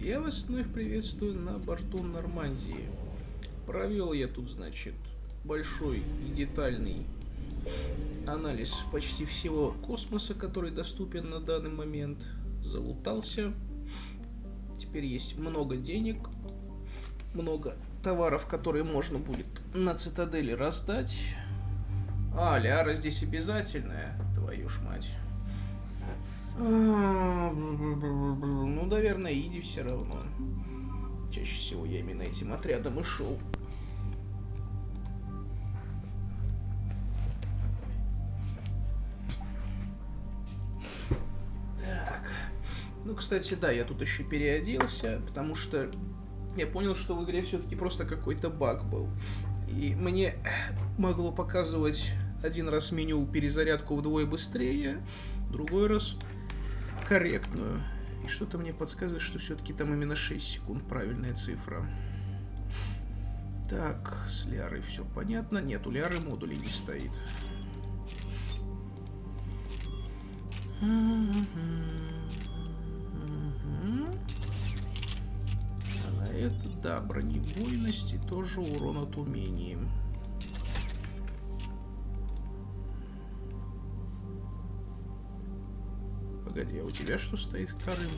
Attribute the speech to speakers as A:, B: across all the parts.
A: Я вас вновь приветствую на борту Нормандии. Провел я тут, значит, большой и детальный анализ почти всего космоса, который доступен на данный момент. Залутался. Теперь есть много денег, много товаров, которые можно будет на цитадели раздать. А, Ляра здесь обязательная, твою ж мать. Ну, наверное, иди все равно. Чаще всего я именно этим отрядом и шел. Так. Ну, кстати, да, я тут еще переоделся, потому что я понял, что в игре все-таки просто какой-то баг был. И мне могло показывать один раз меню перезарядку вдвое быстрее, другой раз корректную. И что-то мне подсказывает, что все-таки там именно 6 секунд правильная цифра. Так, с Лярой все понятно. Нет, у Ляры модулей не стоит. А на это, да, бронебойность и тоже урон от умений. Погоди, а у тебя что стоит вторым?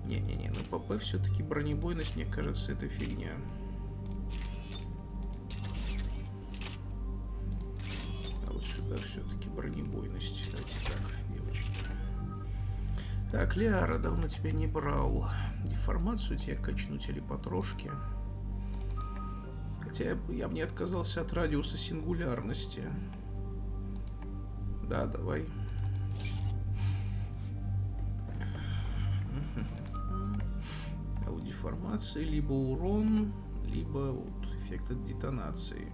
A: Не-не-не, ну ПП все-таки бронебойность, мне кажется, это фигня. А вот сюда все-таки бронебойность. Давайте так, девочки. Так, Ляра, давно тебя не брал. Деформацию тебе качнуть или потрошки? Хотя я бы не отказался от радиуса сингулярности. Да, давай. А у деформации либо урон, либо вот эффект от детонации.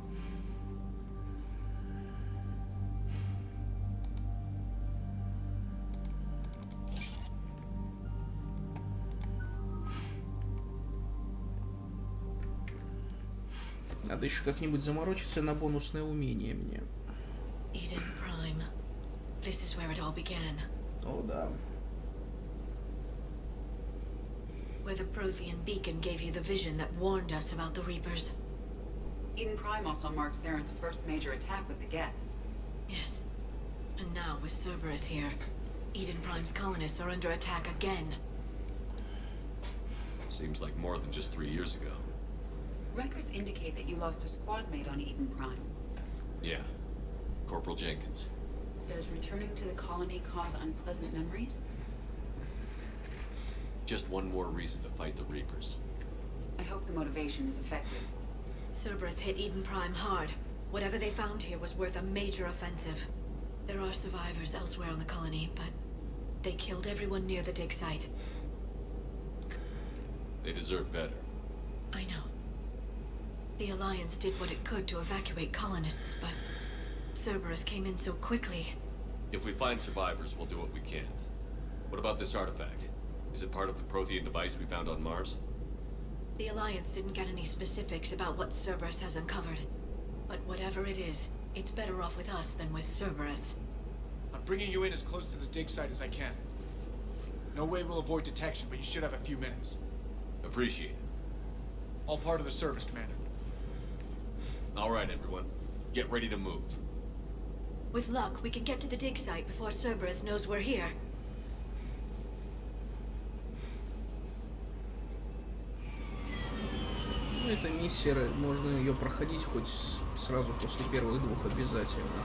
A: Надо еще как-нибудь заморочиться на бонусное умение мне.
B: Eden Prime. This is where it all began.
A: О, да.
B: Where the Prothean beacon gave you the vision that warned us about the Reapers.
C: Eden Prime also marks Saren's first major attack with the Geth.
B: Yes. And now, with Cerberus here, Eden Prime's colonists are under attack again.
D: Seems like more than just 3 years ago.
C: Records indicate that you lost a squad mate on Eden Prime.
D: Yeah. Corporal Jenkins.
C: Does returning to the colony cause unpleasant memories?
D: Just one more reason to fight the Reapers.
C: I hope the motivation is effective.
B: Cerberus hit Eden Prime hard. Whatever they found here was worth a major offensive. There are survivors elsewhere on the colony, but they killed everyone near the dig site.
D: They deserve better.
B: I know. The Alliance did what it could to evacuate colonists, but Cerberus came in so quickly.
D: If we find survivors, we'll do what we can. What about this artifact? Is it part of the Prothean device we found on Mars?
B: The Alliance didn't get any specifics about what Cerberus has uncovered. But whatever it is, it's better off with us than with Cerberus.
E: I'm bringing you in as close to the dig site as I can. No way we'll avoid detection, but you should have a few minutes.
D: Appreciate it.
E: All part of the service, Commander.
D: All right, everyone. Get ready to move.
B: With luck, we can get to the dig site before Cerberus knows we're here.
A: Ну, эта миссия, можно ее проходить хоть сразу после первых двух обязательно.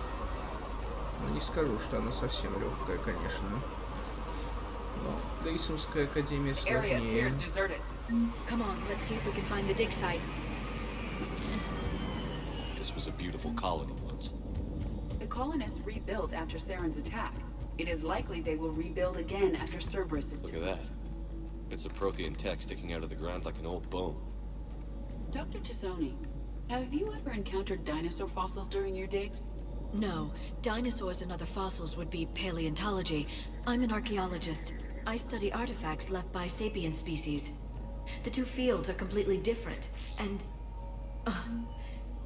A: Но не скажу, что она совсем легкая, конечно. Но Гейсомская академия сложнее.
B: Come on, let's see if we can find the dig site.
D: This was a beautiful colony once.
C: The colonists rebuilt after Saren's attack. It is likely they will rebuild again after Cerberus is
D: Look at that. It's a Prothean tech sticking out of the ground like an old bone.
C: Dr. Tassoni, have you ever encountered dinosaur fossils during your digs?
B: No, dinosaurs and other fossils would be paleontology. I'm an archaeologist. I study artifacts left by sapient species. The two fields are completely different, and...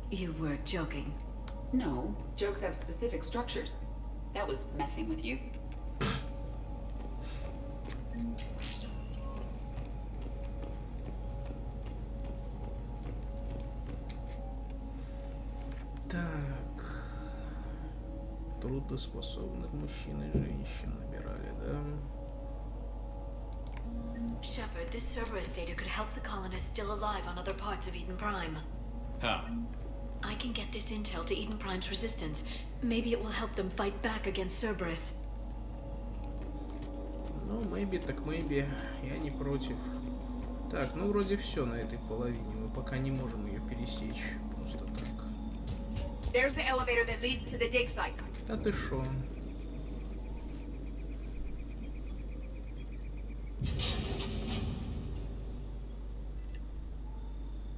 B: you were joking.
C: No, jokes have specific structures. That was messing with you.
A: Трудоспособных мужчин и женщин набирали, да?
B: Shepard, this Cerberus data could help the colonists still alive on other parts of Eden Prime.
D: How?
B: I can get this intel to Eden Prime's resistance. Maybe it will help them fight back against Cerberus.
A: Ну, maybe так maybe. Я не против. Так, ну вроде все на этой половине. Мы пока не можем ее пересечь. Просто так.
C: There's the elevator that leads to the dig site.
A: А ты шо?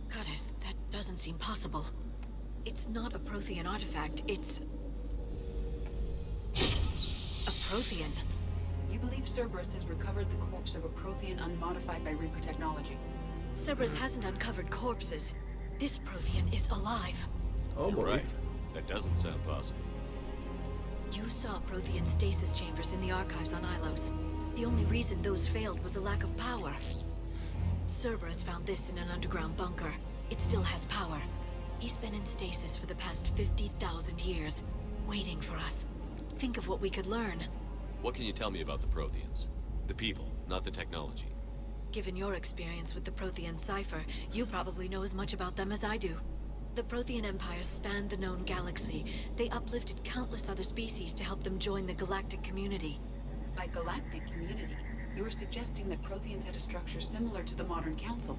B: Goddess, that doesn't seem possible. It's not a Prothean artifact, it's... a Prothean.
C: You believe Cerberus has recovered the corpse of a Prothean unmodified by Reaper technology.
B: Cerberus hasn't uncovered corpses. This Prothean is alive.
A: Oh boy.
D: Right. That doesn't sound possible.
B: You saw Prothean stasis chambers in the archives on Ilos. The only reason those failed was a lack of power. Cerberus found this in an underground bunker. It still has power. He's been in stasis for the past 50,000 years, waiting for us. Think of what we could learn.
D: What can you tell me about the Protheans? The people, not the technology.
B: Given your experience with the Prothean cipher, you probably know as much about them as I do. The Prothean Empire spanned the known galaxy. They uplifted countless other species to help them join the galactic community.
C: By galactic community, you are suggesting that Protheans had a structure similar to the modern council.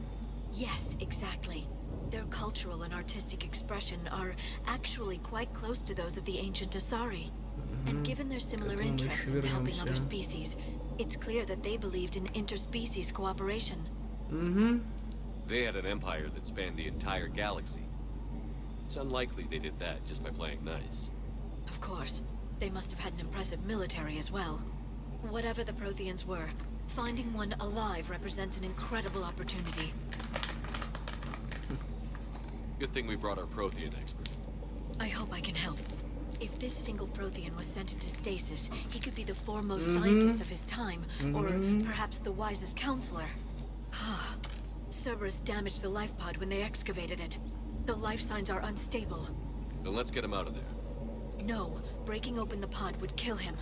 B: Yes, exactly. Their cultural and artistic expression are actually quite close to those of the ancient Asari. And given their similar interests in helping other species, it's clear that they believed in interspecies cooperation.
D: They had an empire that spanned the entire galaxy. It's unlikely they did that just by playing nice.
B: Of course, they must have had an impressive military as well. Whatever the Protheans were, finding one alive represents an incredible opportunity.
D: Good thing we brought our Prothean expert.
B: I hope I can help. If this single Prothean was sent into stasis, he could be the foremost scientist of his time, or perhaps the wisest counselor. Cerberus damaged the life pod when they excavated it. The life signs are unstable.
D: Then let's get him out of there.
B: No, breaking open the pod would kill him.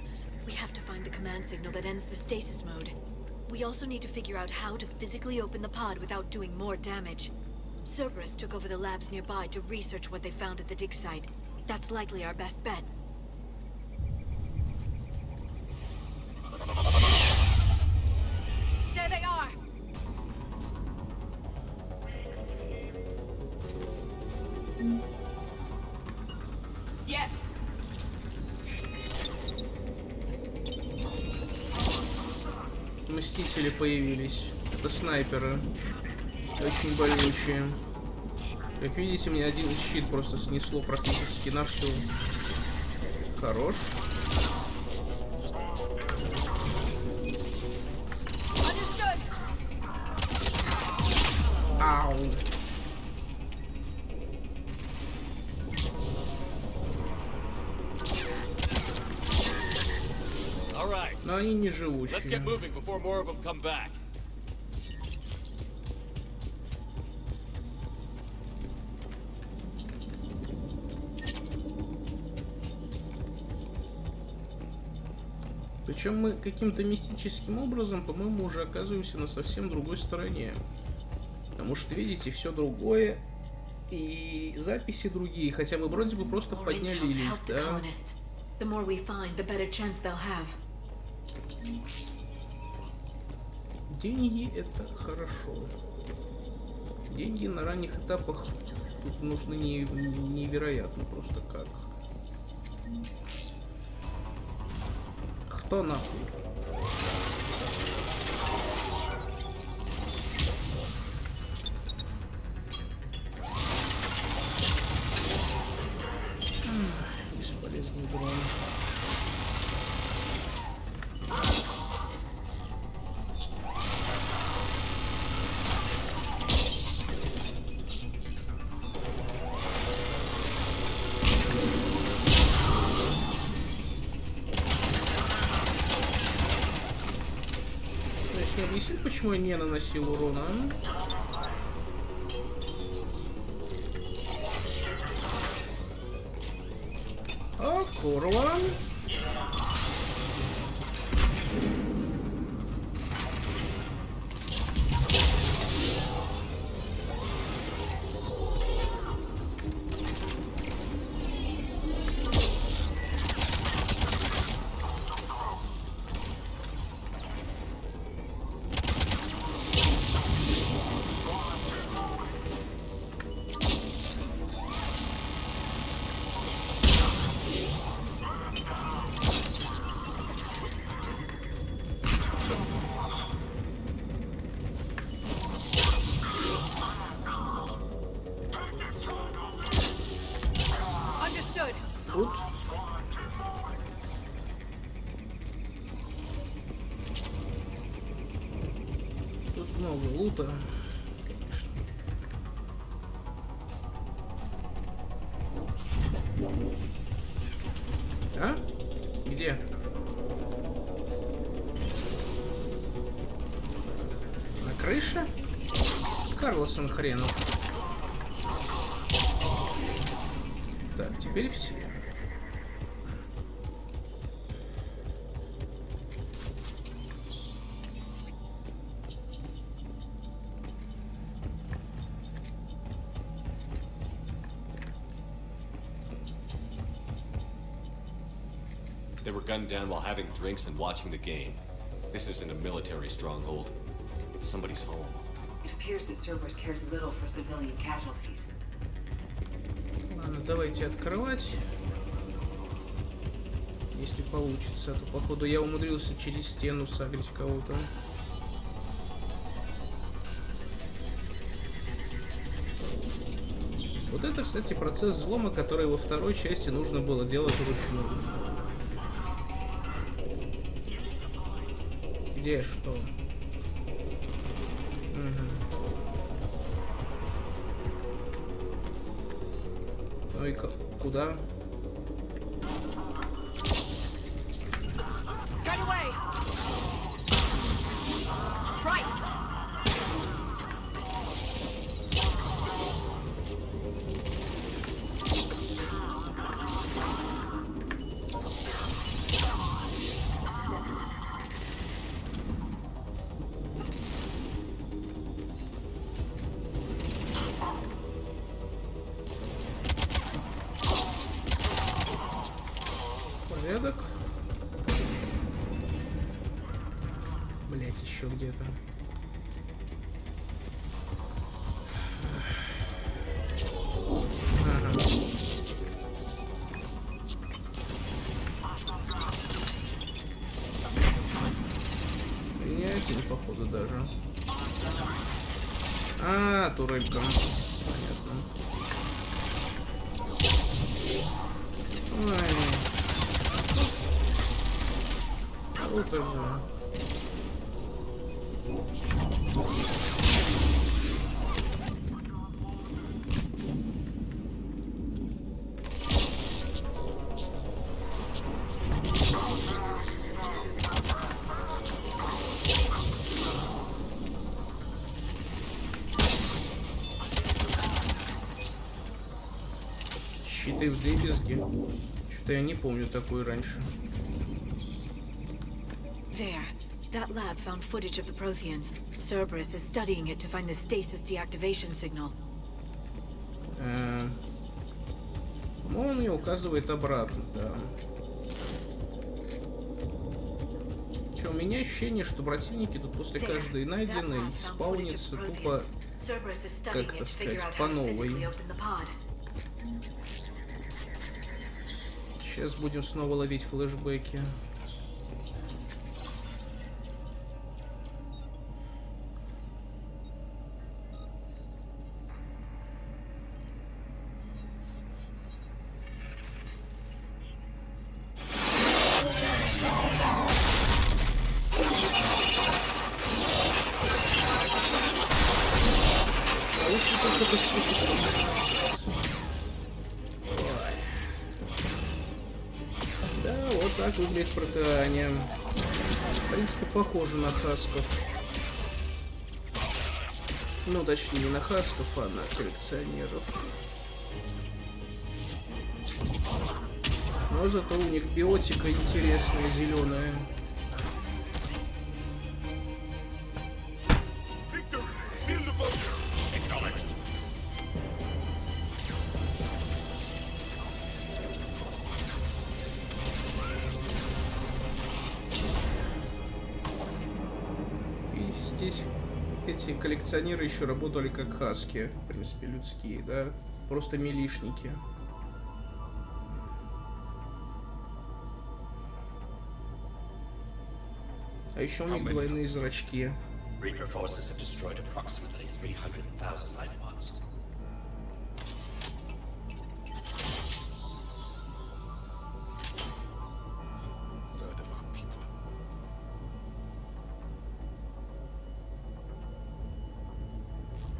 B: We have to find the command signal that ends the stasis mode. We also need to figure out how to physically open the pod without doing more damage. Cerberus took over the labs nearby to research what they found at the dig site. That's likely our best bet. There they are!
C: Yes!
A: Мстители появились. Это снайперы. Очень болючие. Как видите, мне один щит просто снесло практически на всю. Хорош. Ау. Но они не живущие. Причем мы каким-то мистическим образом, по-моему, уже оказываемся на совсем другой стороне. Потому что, видите, все другое. И записи другие. Хотя мы вроде бы просто подняли лифт, да? Деньги — это хорошо. Деньги на ранних этапах тут нужны невероятно просто как. Кто нахуй? Бесполезный дрон. Не объяснит, почему я не наносил урона, а? Ах Здорово. Тут. Тут много лута, конечно. А? Где? На крыше? Карлосон хренов. Так, теперь все.
D: They were gunned down while having drinks and watching the game. This isn't a military stronghold. It's somebody's home.
C: It appears that Cerberus cares little for civilian casualties.
A: Ладно, давайте открывать. Если получится, то походу я умудрился через стену сагрить кого-то. Вот это, кстати, процесс взлома, который во второй части нужно было делать вручную. Где что? Угу. Ну и куда? Порядок. Блять, еще где-то. Ага. Принятие, походу, даже. А, турелька. Понятно. Ой. Это же. Щиты вдребезги. Что-то я не помню такой раньше.
B: There. That lab found footage of the Protheans. Cerberus is studying it to find the stasis deactivation signal.
A: Он мне указывает обратно, да. Че, у меня ощущение, что противники тут после каждой найденной спаунятся тупо, как это сказать, по новой. Сейчас будем снова ловить флешбеки. Да, вот так выглядит Протеания. В принципе, похоже на хасков. Ну, точнее, не на хасков, а на коллекционеров. Но зато у них биотика интересная, зеленая. И здесь эти коллекционеры еще работали как хаски, в принципе, людские, да? Просто милишники. А еще у них двойные зрачки.
F: Reaper forces have destroyed approximately 300,000 life pods. Third of our people.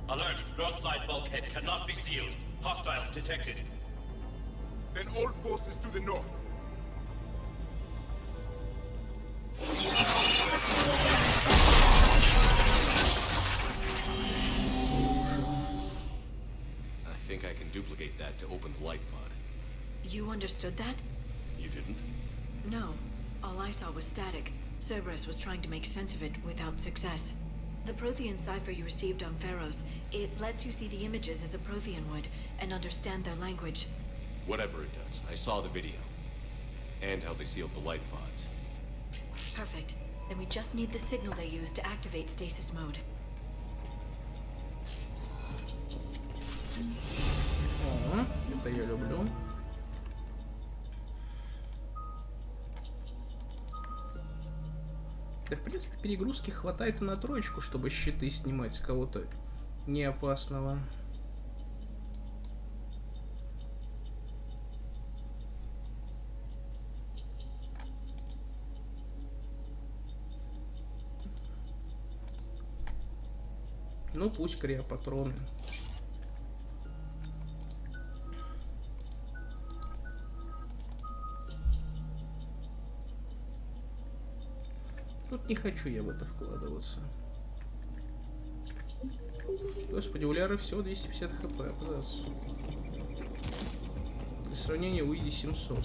F: Alert! Broadside bulkhead cannot be sealed. Hostiles detected.
G: Then all forces to the north.
D: I think I can duplicate that to open the life pod.
B: You understood that?
D: You didn't?
B: No. All I saw was static. Cerberus was trying to make sense of it without success. The Prothean cipher you received on Pharaohs, it lets you see the images as a Prothean would and understand their language.
D: Whatever it does, I saw the video. And how they sealed the life pods.
B: Perfect. Then we just need the signal they use to activate stasis mode.
A: О, это я люблю. Да, в принципе, перегрузки хватает и на троечку, чтобы щиты снимать с кого-то неопасного. Ну, пусть криопатроны. Тут не хочу я в это вкладываться. Господи, у Ляры всего 250 хп, абзац. Для сравнения, у Иди 700.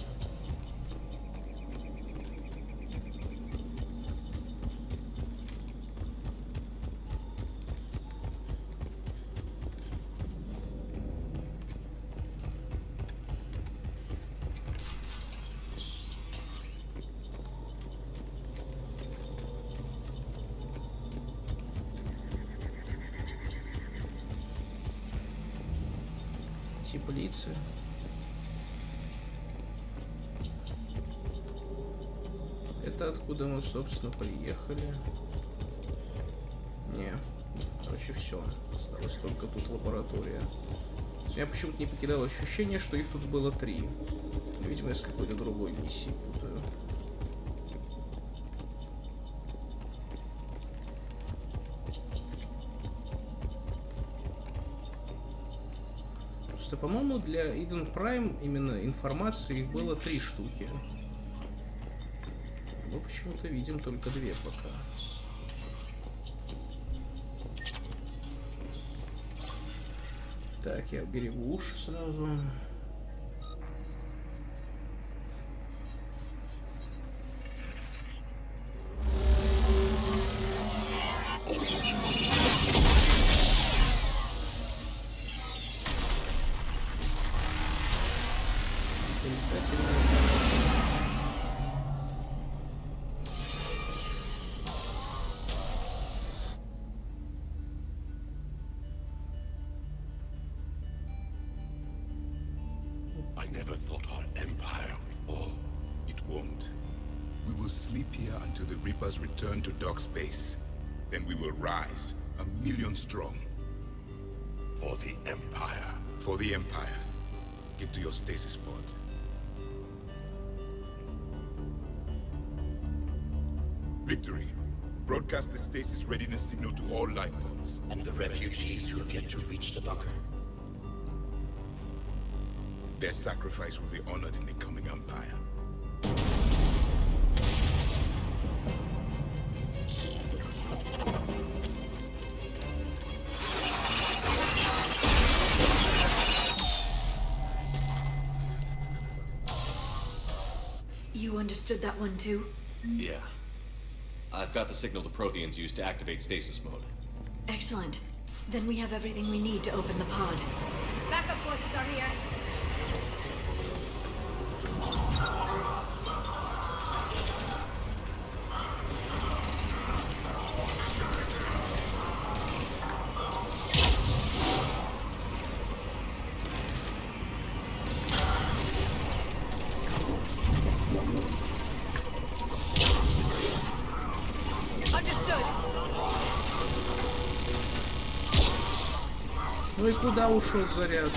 A: Теплицы. Это откуда мы, собственно, приехали? Не. Короче, все. Осталось только тут лаборатория. Меня почему-то не покидало ощущение, что их тут было 3. Видимо, я с какой-то другой миссией путаю. Просто, по-моему, для Eden Prime именно информации их было 3 штуки. Мы почему-то видим только 2 пока. Так, я берегу уши сразу.
G: I never thought our empire would fall. It won't. We will sleep here until the Reapers return to dark space. Then we will rise, 1,000,000 strong. For the Empire. For the Empire. Get to your stasis pod. Victory. Broadcast the stasis readiness signal to all life pods.
F: And the refugees who have yet to reach the bunker.
G: Their sacrifice will be honored in the coming Empire.
B: understood that one too?
D: Yeah. I've got the signal the Protheans use to activate stasis mode.
B: Excellent. Then we have everything we need to open the pod.
H: Backup forces are here.
A: Ну и куда ушел заряд?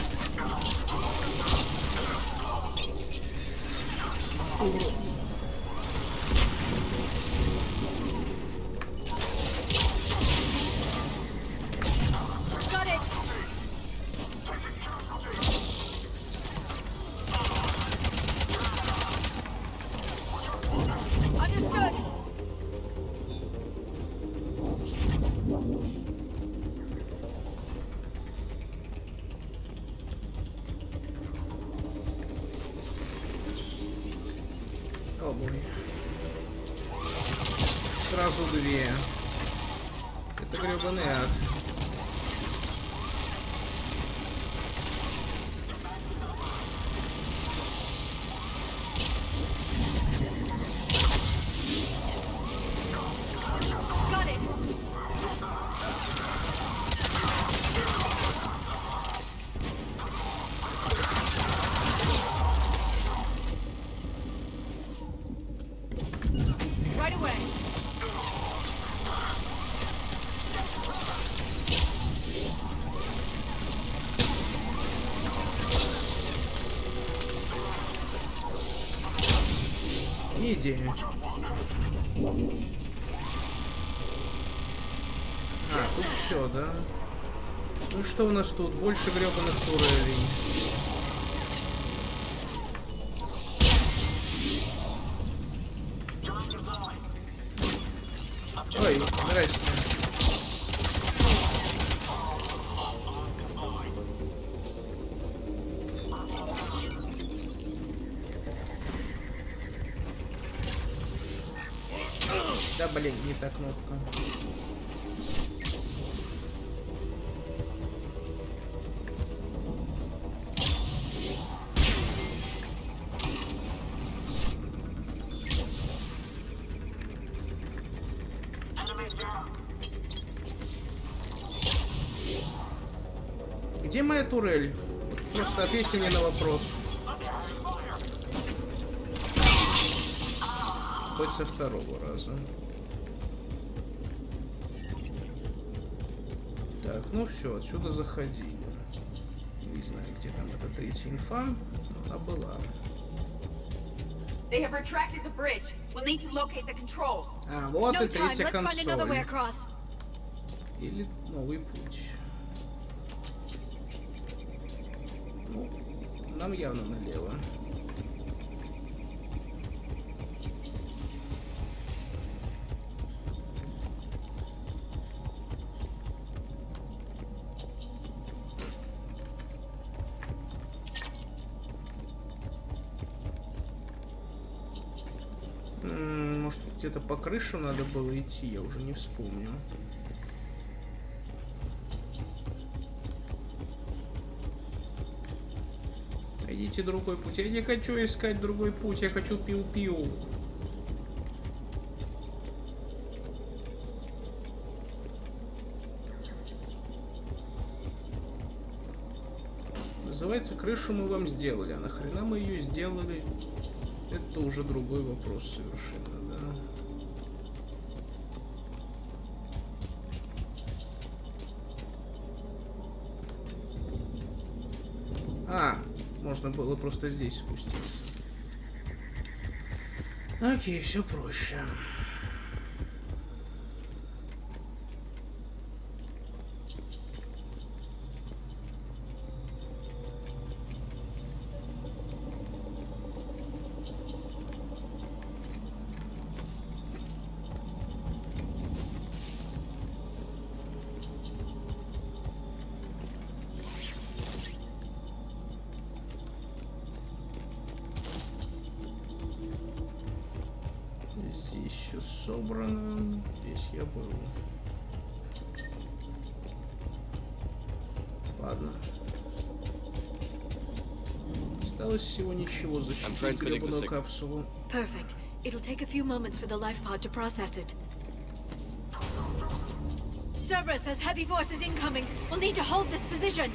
A: О, бой. Сразу две. Это гребаный ад. Иди. А, тут все, да? Ну что у нас тут? Больше гребаных турелей. Ой, здрасте. Да, блин, не та кнопка. Где моя турель? Просто ответьте мне на вопрос. Хоть со второго раза. Так, ну все, отсюда заходили. Не знаю, где там эта третья инфа, но она была. А, вот и третья консоль. Или новый путь. Ну, нам явно налево. Может, где-то по крыше надо было идти, я уже не вспомню. Найдите другой путь. Я не хочу искать другой путь, я хочу пиу-пиу. Называется, крышу мы вам сделали. А нахрена мы ее сделали? Это уже другой вопрос совершенно, да? А, можно было просто здесь спуститься. Окей, все проще. собрано. Здесь я был. Ладно. Осталось всего ничего защитить гребаную капсулу.
B: Perfect. It'll take a few moments for the life pod to process it. Cerberus has heavy forces incoming. We'll need to hold this position.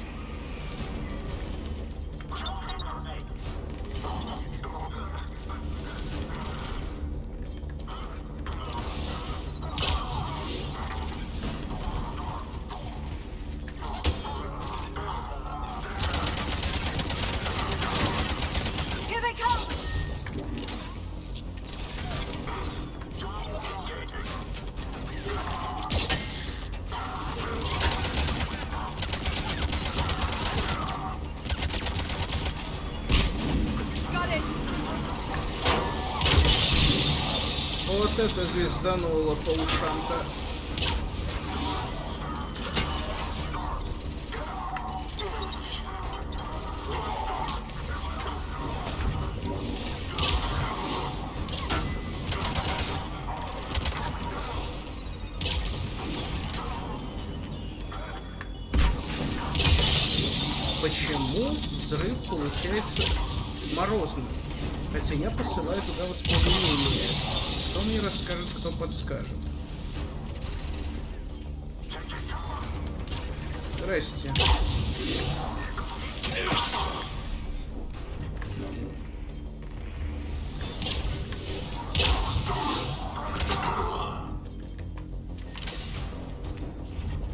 B: Here they come!
A: Вот это звездануло по ушам-то. Почему взрыв получается морозным? Хотя я посылаю туда воспламенение. Кто мне расскажет, кто подскажет? Здрасте.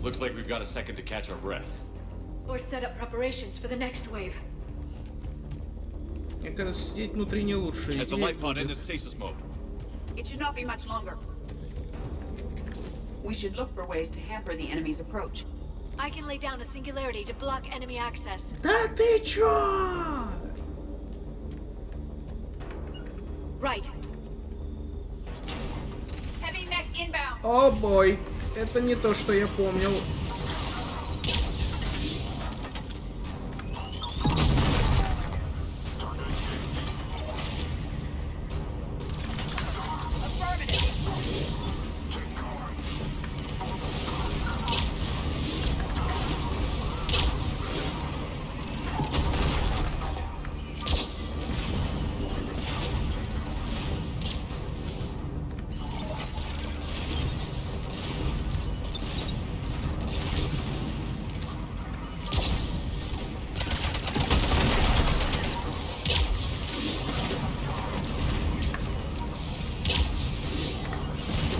D: Looks like we've got a second to catch our breath.
B: Or set up preparations for the next wave.
A: Мне кажется, сидеть внутри не лучшая
D: As the
A: идея
D: life pod
A: будет.
D: ended stasis mode.
C: It should not be much longer. We should look for ways to hamper the enemy's approach.
B: I can lay down a singularity to block enemy access.
A: Да ты чё?
B: Right.
C: Heavy mech inbound.
A: О бой, это не то, что я помнил.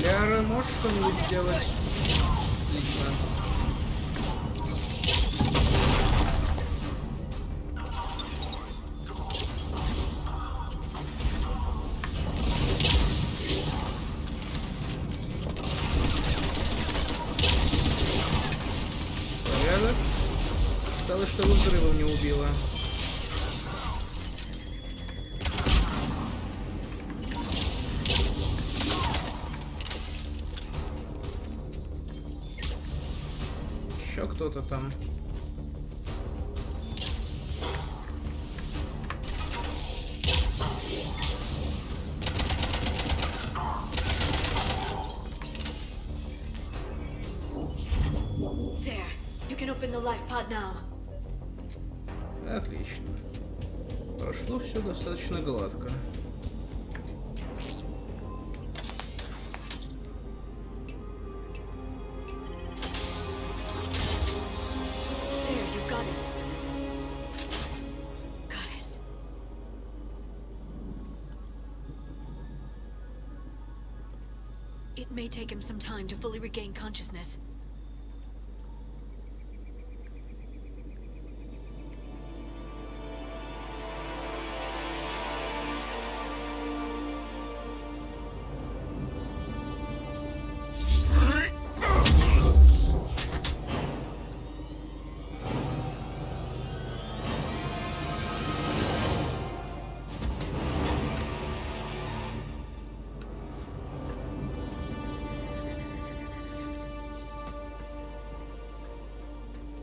A: Ляра, можешь что-нибудь сделать? Отлично. Порядок. Осталось, чтобы взрывом не убило. Еще кто-то там.
B: There. You can open the life pod now.
A: Отлично. Прошло все достаточно гладко.
B: There, you've got it. Goddess. It may take him some time to fully regain consciousness.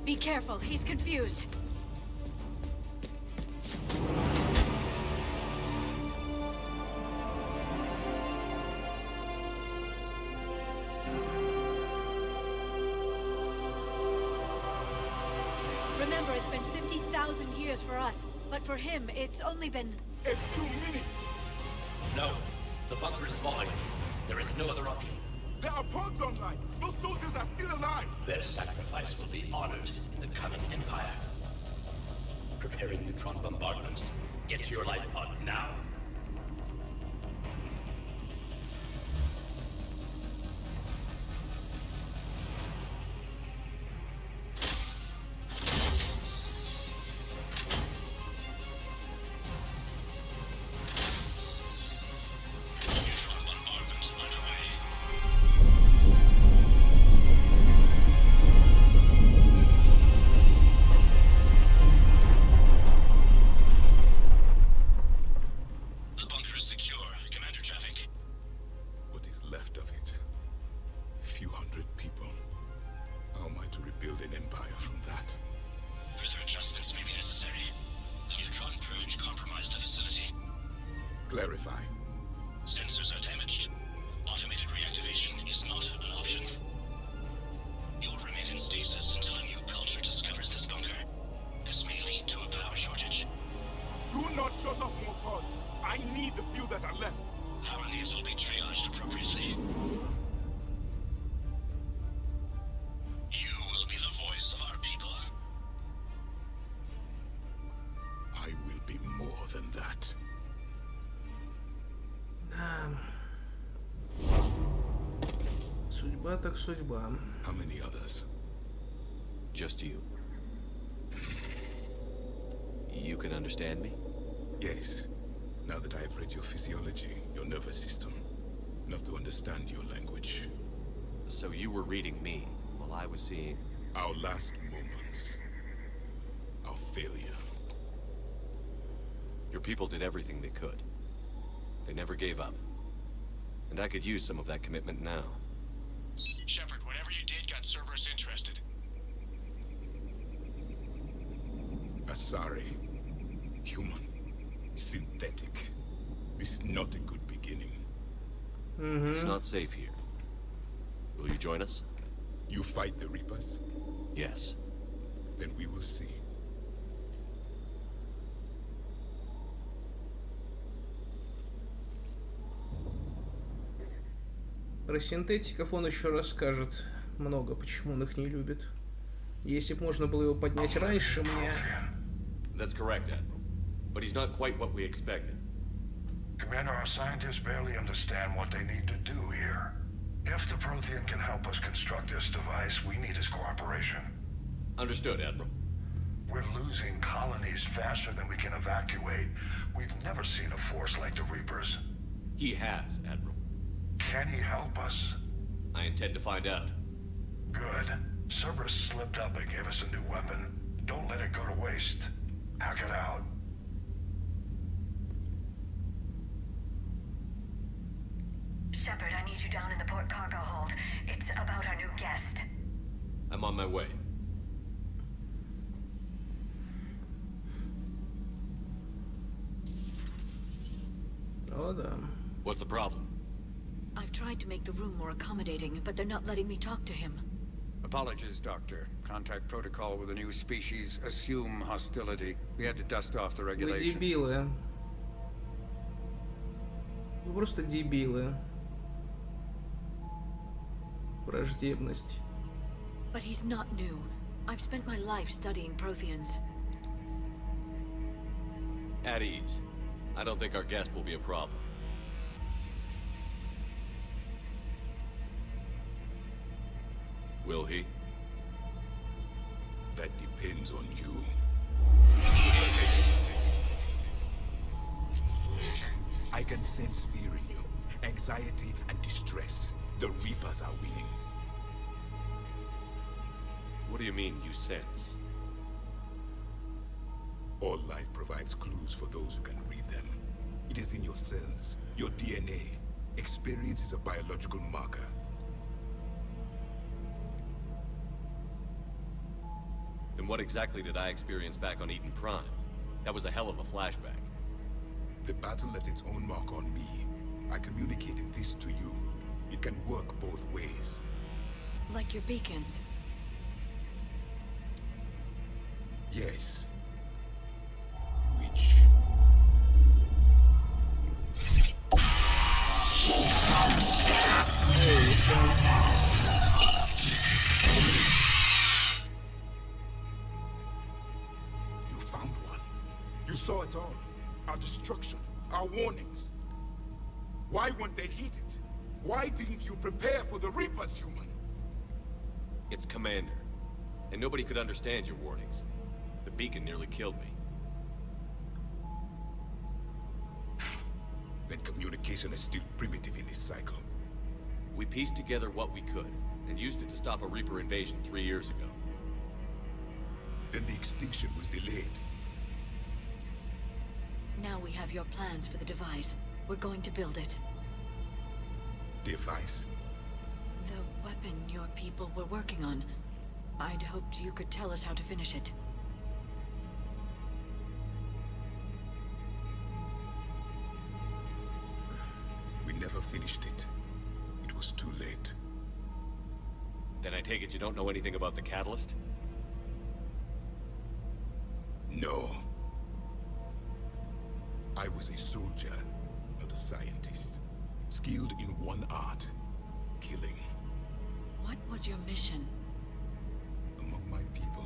B: Be careful, he's confused.
H: it's been 50,000 years for us, but for him, it's only been...
G: A few minutes!
F: No. The bunker is falling. There is no other option.
G: There are pods online! Those soldiers are still alive!
F: Their sacrifice will be honored in the coming Empire. Preparing neutron bombardment. Get to your life pod now.
G: Clarify.
F: Sensors are damaged. Automated reactivation is not an option. You'll remain in stasis until a new culture discovers this bunker. This may lead to a power shortage.
G: Do not shut off more pods. I need the few that are left.
F: Power needs will be triaged appropriately. You will be the voice of our people.
G: I will be more than that.
A: Судьба так судьба.
G: How many others?
D: Just you. You can understand me?
G: Yes. Now that I have read your physiology, your nervous system, enough to understand your language.
D: So you were reading me while I was seeing...
G: Our last moments. Our failure.
D: Your people did everything they could. They never gave up. And I could use some of that commitment now.
E: Shepard, whatever you did got Cerberus interested.
G: Asari. Human. Synthetic. This is not a good beginning.
D: It's not safe here. Will you join us?
G: You fight the Reapers?
D: Yes.
G: Then we will see.
A: Про синтетиков он еще расскажет много, почему он их не любит. Если бы можно было его поднять раньше, мне...
D: That's correct, Admiral. But he's not quite what we expected.
I: Commander, our scientists barely understand what they need to do here. If the Prothean can help us construct this device, we need his cooperation.
D: Understood, Admiral.
I: We're losing colonies faster than we can evacuate. We've never seen a force like the Reapers.
D: He has, Admiral.
I: Can he help us?
D: I intend to find out.
I: Good. Cerberus slipped up and gave us a new weapon. Don't let it go to waste. Hack it out.
B: Shepard, I need you down in the port cargo hold. It's about our new guest.
D: I'm on my way.
A: О, да.
D: What's the problem?
B: I've tried to make the room more accommodating, but they're not letting me talk to him.
J: Apologies, Doctor. Contact protocol with a new species. Assume hostility. We had to dust off the
A: Вы
J: regulations.
A: дебилы. Вы просто дебилы. Враждебность.
B: But he's not new. I've spent my life studying Protheans.
D: At ease. I don't think our guest will be a problem. Will he?
G: That depends on you. I can sense fear in you, anxiety and distress. The Reapers are winning.
D: What do you mean, you sense?
G: All life provides clues for those who can read them. It is in your cells, your DNA. Experience is a biological marker.
D: Then what exactly did I experience back on Eden Prime? That was a hell of a flashback.
G: The battle left its own mark on me. I communicated this to you. It can work both ways.
B: Like your beacons.
G: Yes. Which... You found one. You saw it all. Our destruction, our warnings. Why weren't they heeded? Why didn't you prepare for the Reapers, human?
D: It's Commander. And nobody could understand your warnings. The beacon nearly killed me.
G: Then communication is still primitive in this cycle.
D: We pieced together what we could, and used it to stop a Reaper invasion 3 years ago.
G: Then the extinction was delayed.
B: Now we have your plans for the device. We're going to build it.
G: Device?
B: The weapon your people were working on. I'd hoped you could tell us how to finish it.
G: We never finished it. It was too late.
D: Then I take it you don't know anything about the catalyst?
G: No. I was a soldier, not a scientist. Skilled in one art, killing.
B: What was your mission?
G: Among my people,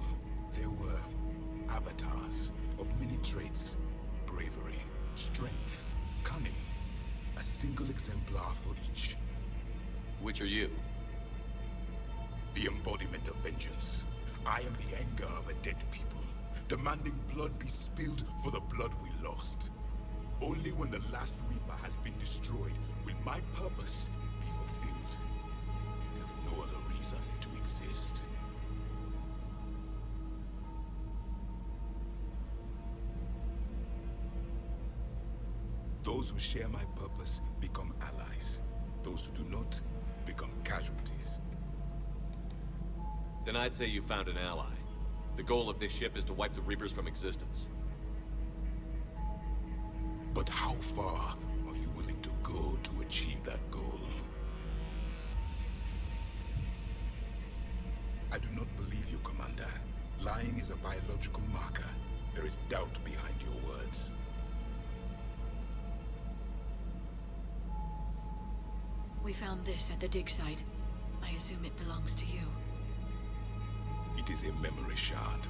G: there were avatars of many traits. Bravery, strength, cunning. A single exemplar for each.
D: Which are you?
G: The embodiment of vengeance. I am the anger of a dead people, demanding blood be spilled for the blood we lost. Only when the last Reaper has been destroyed will my purpose be fulfilled. I have no other reason to exist. Those who share my purpose become allies. Those who do not become casualties.
D: Then I'd say you found an ally. The goal of this ship is to wipe the Reapers from existence.
G: But how far are you willing to go to achieve that goal? I do not believe you, Commander. Lying is a biological marker. There is doubt behind your words.
B: We found this at the dig site. I assume it belongs to you.
G: It is a memory shard.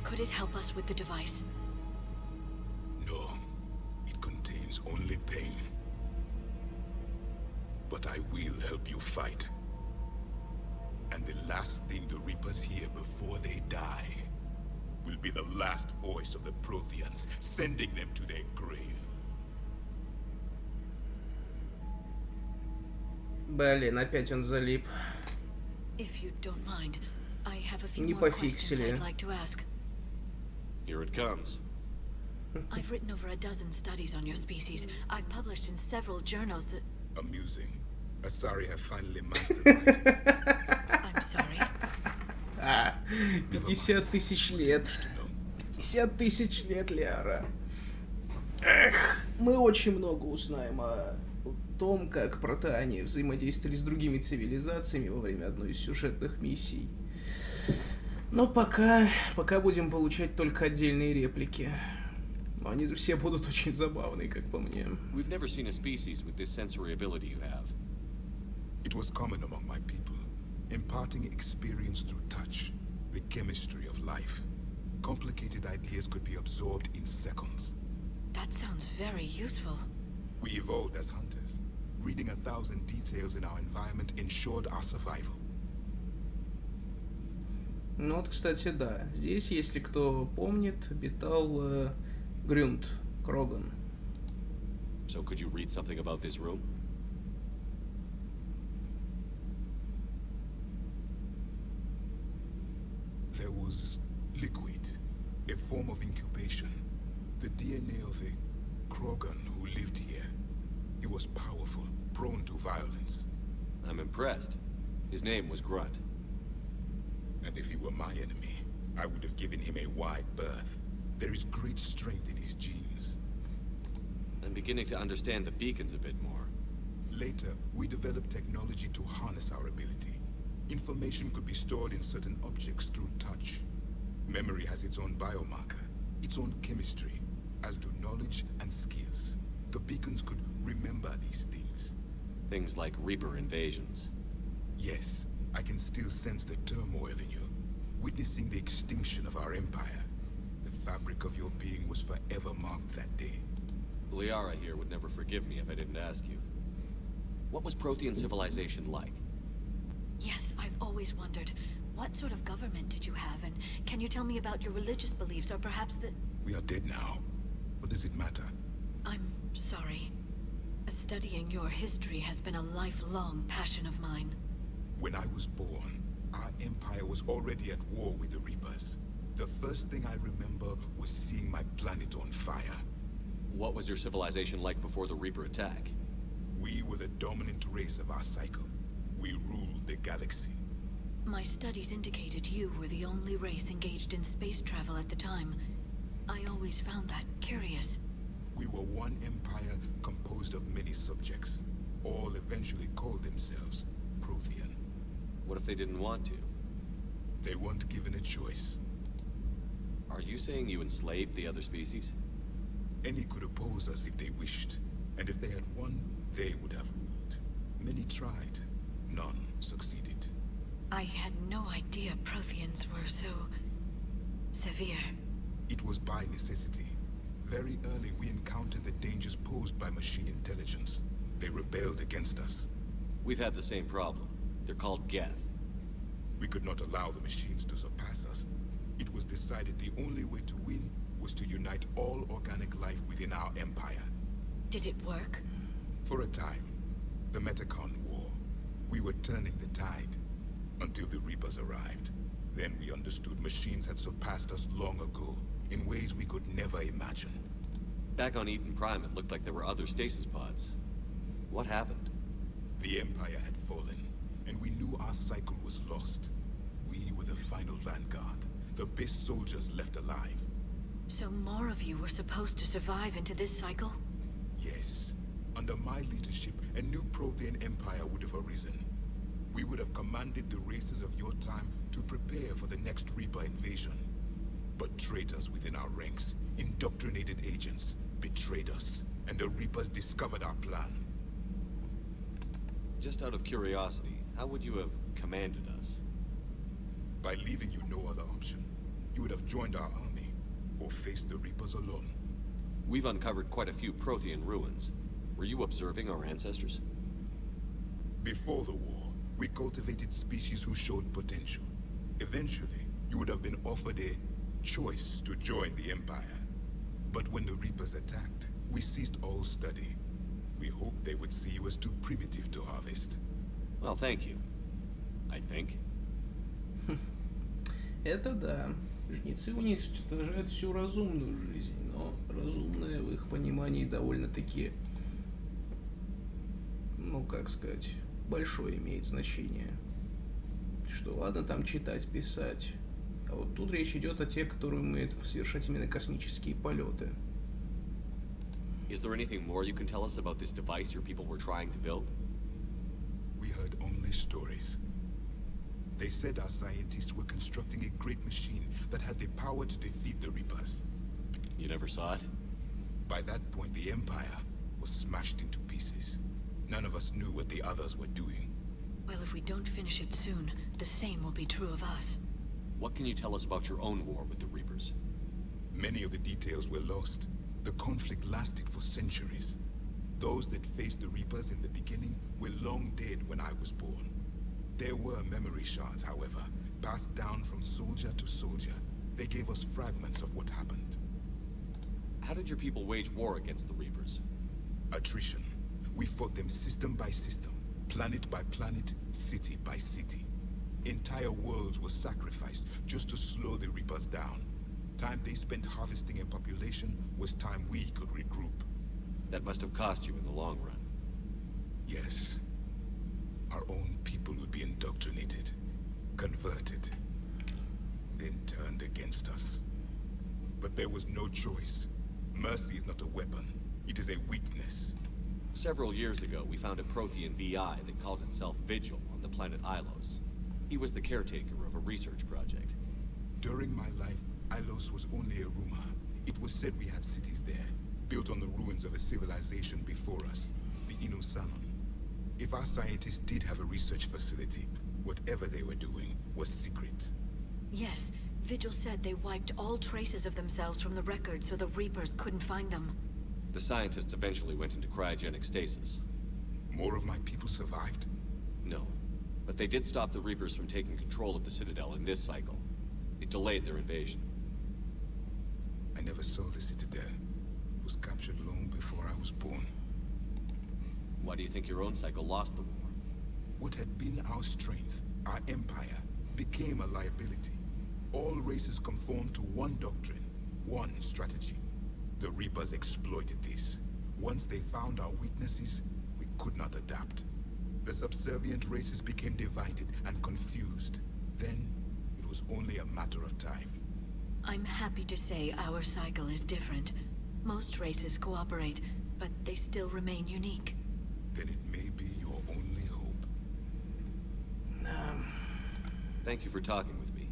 B: Could it help us with the device?
G: No. It contains only pain. But I will help you fight. And the last thing the Reapers hear before they die will be the last voice of the Proteans, sending them to their grave.
A: Блин, опять он залип.
B: If you don't mind, I have a few
A: Не
B: more questions
A: пофиксили.
B: I'd like to ask.
D: Here it comes.
B: I've written over a dozen studies on your species. I've published in several journals that...
G: Amusing. Asari have finally mastered it.
B: I'm sorry.
A: 50 тысяч лет. 50 тысяч лет, Лиара. Эх, мы очень много узнаем о том, как протеане взаимодействовали с другими цивилизациями во время одной из сюжетных миссий. Но пока будем получать только отдельные реплики. Но они все будут очень забавные, как по мне.
D: We've never seen a species with this sensory ability you have.
G: It was common among my people, imparting experience through touch, the chemistry of life. Complicated ideas could be absorbed in seconds.
B: That sounds very useful.
G: We evolved as hunters. Reading 1,000 details in our environment ensured our survival.
A: Ну вот, кстати, да. Здесь, если кто помнит, обитал Грюнд, Кроган.
D: So could you read something about this room?
G: There was liquid, a form of incubation. The DNA of a Krogan who lived here. He was powerful, prone to violence.
D: I'm impressed. His name was Grunt.
G: And if he were my enemy, I would have given him a wide berth. There is great strength in his genes.
D: I'm beginning to understand the beacons a bit more.
G: Later, we developed technology to harness our ability. Information could be stored in certain objects through touch. Memory has its own biomarker, its own chemistry, as do knowledge and skills. The beacons could remember these things.
D: Things like Reaper invasions.
G: Yes, I can still sense the turmoil in you, witnessing the extinction of our empire. The fabric of your being was forever marked that day.
D: Liara here would never forgive me if I didn't ask you. What was Prothean civilization like?
B: Yes, I've always wondered. What sort of government did you have, and can you tell me about your religious beliefs, or perhaps the...
G: We are dead now. What does it matter?
B: I'm sorry. Studying your history has been a lifelong passion of mine.
G: When I was born, our empire was already at war with the Reapers. The first thing I remember was seeing my planet on fire.
D: What was your civilization like before the Reaper attack?
G: We were the dominant race of our cycle. We ruled the galaxy.
B: My studies indicated you were the only race engaged in space travel at the time. I always found that curious.
G: We were one empire composed of many subjects. All eventually called themselves Prothean.
D: What if they didn't want to?
G: They weren't given a choice.
D: Are you saying you enslaved the other species?
G: Any could oppose us if they wished. And if they had won, they would have ruled. Many tried. None succeeded.
B: I had no idea Protheans were so... severe.
G: It was by necessity. Very early we encountered the dangers posed by machine intelligence. They rebelled against us.
D: We've had the same problem. They're called Geth.
G: We could not allow the machines to surpass us. It was decided the only way to win was to unite all organic life within our empire.
B: Did it work?
G: For a time. The Metacon War. We were turning the tide. Until the Reapers arrived. Then we understood machines had surpassed us long ago, in ways we could never imagine.
D: Back on Eden Prime, it looked like there were other stasis pods. What happened?
G: The Empire had fallen, and we knew our cycle was lost. We were the final vanguard, the best soldiers left alive.
B: So more of you were supposed to survive into this cycle?
G: Yes. Under my leadership, a new Prothean empire would have arisen. We would have commanded the races of your time to prepare for the next Reaper invasion. But traitors within our ranks, indoctrinated agents, betrayed us, and the Reapers discovered our plan.
D: Just out of curiosity, how would you have commanded us?
G: By leaving you no other option. You would have joined our army, or faced the Reapers alone.
D: We've uncovered quite a few Prothean ruins. Were you observing our ancestors?
G: Before the war, we cultivated species who showed potential. Eventually, you would have been offered a choice to join the Empire. But when the Reapers attacked, we ceased all study. We hoped they would see you as too primitive to harvest.
D: Well, thank you. I think.
A: Это да. Жнецы уничтожают всю разумную жизнь, но разумное в их понимании довольно-таки, ну как сказать, большое имеет значение. Что ладно там читать, писать, а вот тут речь идет о тех, которые умеют совершать именно космические полеты.
D: Is there anything more you can tell us about this device your people were trying to build?
G: We heard only stories. They said our scientists were constructing a great machine that had the power to defeat the Reapers.
D: You never saw it?
G: By that point, the Empire was smashed into pieces. None of us knew what the others were doing.
B: Well, if we don't finish it soon, the same will be true of us.
D: What can you tell us about your own war with the Reapers?
G: Many of the details were lost. The conflict lasted for centuries. Those that faced the Reapers in the beginning were long dead when I was born. There were memory shards, however, passed down from soldier to soldier. They gave us fragments of what happened.
D: How did your people wage war against the Reapers?
G: Attrition. We fought them system by system, planet by planet, city by city. Entire worlds were sacrificed just to slow the Reapers down. Time they spent harvesting a population was time we could regroup.
D: That must have cost you in the long run.
G: Yes. Our own people would be indoctrinated, converted, then turned against us. But there was no choice. Mercy is not a weapon. It is a weakness.
D: Several years ago, we found a Prothean VI that called itself Vigil on the planet Ilos. He was the caretaker of a research project.
G: During my life, Ilos was only a rumor. It was said we had cities there, built on the ruins of a civilization before us, the Inosanon. If our scientists did have a research facility, whatever they were doing was secret.
B: Yes, Vigil said they wiped all traces of themselves from the records so the Reapers couldn't find them.
D: The scientists eventually went into cryogenic stasis.
G: More of my people survived?
D: No, but they did stop the Reapers from taking control of the Citadel in this cycle. It delayed their invasion.
G: I never saw the Citadel. It was captured long before I was born.
D: Why do you think your own cycle lost the war?
G: What had been our strength, our empire, became a liability. All races conformed to one doctrine, one strategy. The Reapers exploited this. Once they found our weaknesses, we could not adapt. The subservient races became divided and confused. Then, it was only a matter of time.
B: I'm happy to say our cycle is different. Most races cooperate, but they still remain unique.
G: Then it may be your only hope.
D: Thank you for talking with me.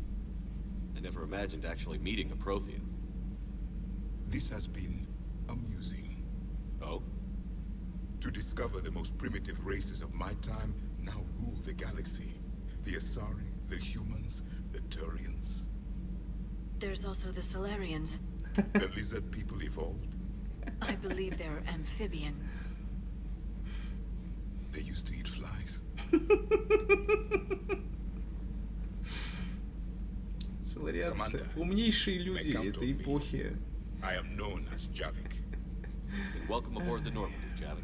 D: I never imagined actually meeting a Prothean.
G: This has been amusing.
D: Oh?
G: To discover the most primitive races of my time now rule the galaxy. The Asari, the humans, the Turians.
B: There's also the Solarians.
G: The lizard people evolved.
B: I believe they're amphibian.
G: They used to eat flies.
A: Соларианцы — умнейшие люди этой эпохи.
G: I am known as Javik.
D: Then welcome aboard the Normandy, Javik.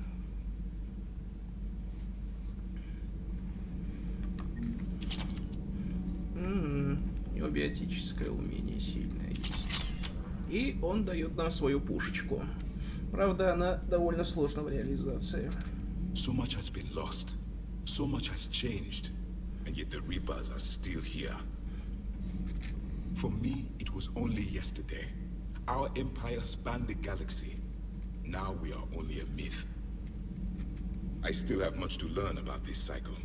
A: Необиотическое умение сильное есть. И он дает нам свою пушечку. Правда, она довольно сложна в реализации.
G: So much has been lost. So much has changed. And yet the Reapers are still here. For me, it was only yesterday. Our empire spanned the galaxy. Now we are only a myth. I still have much to learn about this cycle.